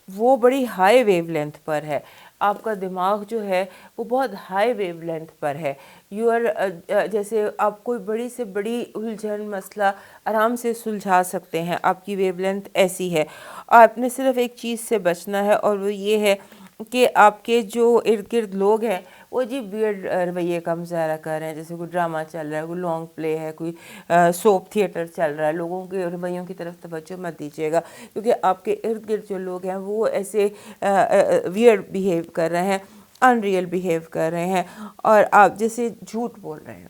وہ بڑی ہائی ویو لینتھ پر ہے. آپ کا دماغ جو ہے وہ بہت ہائی ویو لینتھ پر ہے. جیسے آپ کوئی بڑی سے بڑی الجھن مسئلہ آرام سے سلجھا سکتے ہیں, آپ کی ویو لینتھ ایسی ہے. آپ نے صرف ایک چیز سے بچنا ہے, اور وہ یہ ہے کہ آپ کے جو ارد گرد لوگ ہیں وہ عجیب ویئرڈ رویے کا مظاہرہ کر رہے ہیں. جیسے کوئی ڈرامہ چل رہا ہے, کوئی لانگ پلے ہے, کوئی سوپ تھیٹر چل رہا ہے, لوگوں کے رویوں کی طرف توجہ مت دیجیے گا, کیونکہ آپ کے ارد گرد جو لوگ ہیں وہ ایسے ویئرڈ بیہیو کر رہے ہیں, ان ریئل بیہیو کر رہے ہیں, اور آپ جیسے جھوٹ بول رہے ہیں.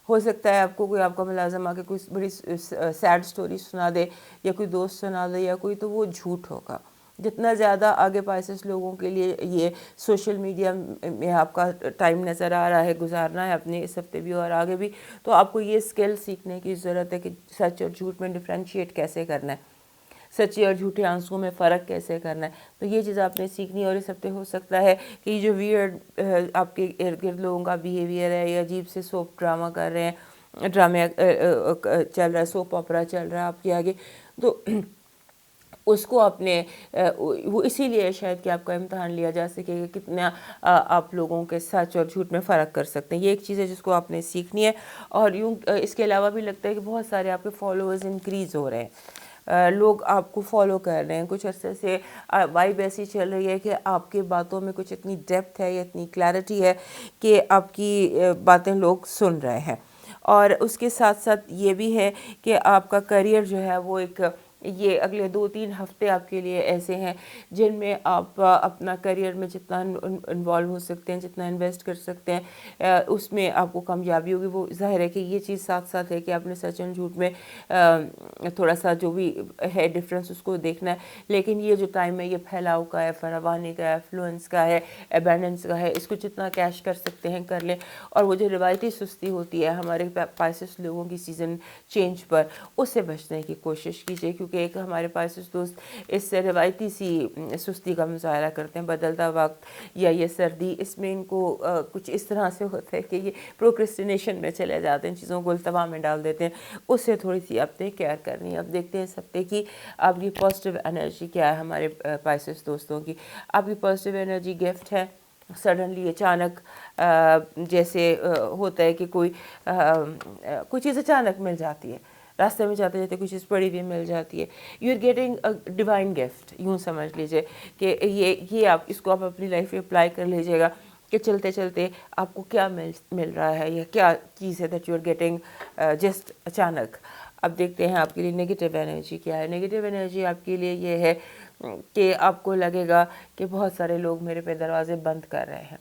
ہو سکتا ہے آپ کو کوئی آپ کا ملازم آ کے کوئی بڑی سیڈ سٹوری سنا دے, یا کوئی دوست سنا دے, یا کوئی, تو وہ جھوٹ ہوگا. جتنا زیادہ آگے پائسس لوگوں کے لیے یہ سوشل میڈیا میں آپ کا ٹائم نظر آ رہا ہے, گزارنا ہے اپنے اس ہفتے بھی اور آگے بھی, تو آپ کو یہ اسکل سیکھنے کی ضرورت ہے کہ سچ اور جھوٹ میں ڈفرینشیٹ کیسے کرنا ہے, سچے اور جھوٹے آنسوں میں فرق کیسے کرنا ہے. تو یہ چیز آپ نے سیکھنی ہے. اور اس ہفتے ہو سکتا ہے کہ یہ جو ویئرڈ آپ کے ارد گرد لوگوں کا بیہیویئر ہے, یا عجیب سے سوپ ڈرامہ کر رہے ہیں, ڈرامے چل رہا ہے, سوپ آپرا چل رہا ہے آپ کے آگے, تو اس کو آپ نے وہ اسی لیے شاید کہ آپ کا امتحان لیا جا سکے کہ کتنا آپ لوگوں کے سچ اور جھوٹ میں فرق کر سکتے ہیں. یہ ایک چیز ہے جس کو آپ نے سیکھنی ہے. اور یوں اس کے علاوہ بھی لگتا ہے کہ بہت سارے آپ کے فالوورز انکریز ہو رہے ہیں, لوگ آپ کو فالو کر رہے ہیں. کچھ عرصے سے وائب ایسی چل رہی ہے کہ آپ کی باتوں میں کچھ اتنی ڈیپتھ ہے یا اتنی کلیئرٹی ہے کہ آپ کی باتیں لوگ سن رہے ہیں. اور اس کے ساتھ ساتھ یہ بھی ہے کہ آپ کا کریئر جو ہے وہ ایک, یہ اگلے 2-3 ہفتے آپ کے لیے ایسے ہیں جن میں آپ اپنا کریئر میں جتنا انوالو ہو سکتے ہیں, جتنا انویسٹ کر سکتے ہیں, اس میں آپ کو کامیابی ہوگی. وہ ظاہر ہے کہ یہ چیز ساتھ ساتھ ہے کہ آپ نے سچ اینڈ جھوٹ میں تھوڑا سا جو بھی ہے ڈفرینس اس کو دیکھنا ہے. لیکن یہ جو ٹائم ہے یہ پھیلاؤ کا ہے, فراوانی کا ہے, افلوئنس کا ہے, ایبنڈنس کا ہے. اس کو جتنا کیش کر سکتے ہیں کر لیں. اور وہ جو روایتی سستی ہوتی ہے ہمارے پائسس لوگوں کی سیزن چینج پر, اس سے بچنے کی کوشش کیجیے, کیونکہ ایک ہمارے پائسس دوست اس سے روایتی سی سستی کا مظاہرہ کرتے ہیں. بدلتا وقت یا یہ سردی, اس میں ان کو کچھ اس طرح سے ہوتا ہے کہ یہ پروکرسٹینیشن میں چلے جاتے ہیں, چیزوں کو التوا میں ڈال دیتے ہیں. اس سے تھوڑی سی آپ نے کیئر کرنی ہے. اب دیکھتے ہیں اس ہفتے کی آپ کی پازیٹیو انرجی کیا ہے ہمارے پائسس دوستوں کی. آپ کی پازیٹیو انرجی گفٹ ہے. سڈنلی اچانک جیسے ہوتا ہے کہ کوئی چیز اچانک مل جاتی ہے, راستے میں جاتے جاتے کوئی چیز پڑی ہوئی مل جاتی ہے. You are getting a divine gift, یوں سمجھ لیجیے کہ یہ آپ اس کو آپ اپنی لائف میں اپلائی کر لیجیے گا کہ چلتے چلتے آپ کو کیا مل رہا ہے, یا کیا چیز ہے that you are getting just اچانک. اب دیکھتے ہیں آپ کے لیے نگیٹیو انرجی کیا ہے. نگیٹیو انرجی آپ کے لیے یہ ہے کہ آپ کو لگے گا کہ بہت سارے لوگ میرے پہ دروازے بند کر رہے ہیں.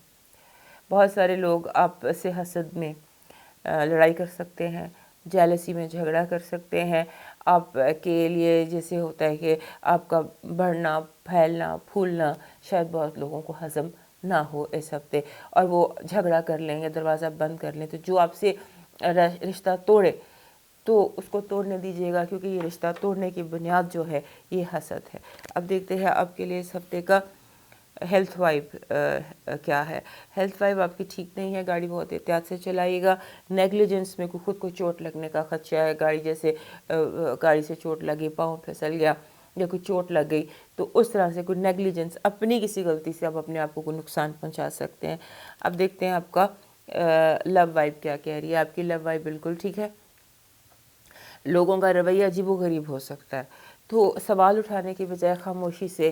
بہت سارے لوگ آپ سے حسد میں لڑائی کر سکتے ہیں, جیلسی میں جھگڑا کر سکتے ہیں. آپ کے لیے جیسے ہوتا ہے کہ آپ کا بڑھنا, پھیلنا, پھولنا شاید بہت لوگوں کو ہضم نہ ہو اس ہفتے, اور وہ جھگڑا کر لیں یا دروازہ بند کر لیں. تو جو آپ سے رشتہ توڑے تو اس کو توڑنے دیجیے گا, کیونکہ یہ رشتہ توڑنے کی بنیاد جو ہے یہ حسد ہے. اب دیکھتے ہیں آپ کے لیے اس ہفتے کا ہیلتھ وائب کیا ہے. ہیلتھ وائب آپ کی ٹھیک نہیں ہے, گاڑی بہت احتیاط سے چلائیے گا. نیگلیجنس میں خود کو چوٹ لگنے کا خدشہ ہے. گاڑی سے چوٹ لگی, پاؤں پھسل گیا یا کوئی چوٹ لگ گئی, تو اس طرح سے کوئی نیگلیجنس, اپنی کسی غلطی سے آپ اپنے آپ کو کوئی نقصان پہنچا سکتے ہیں. اب دیکھتے ہیں آپ کا لو وائب کیا کہہ رہی ہے. آپ کی لو وائب بالکل ٹھیک ہے. لوگوں کا رویہ عجیب و غریب ہو سکتا ہے, تو سوال اٹھانے کی بجائے خاموشی سے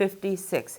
56।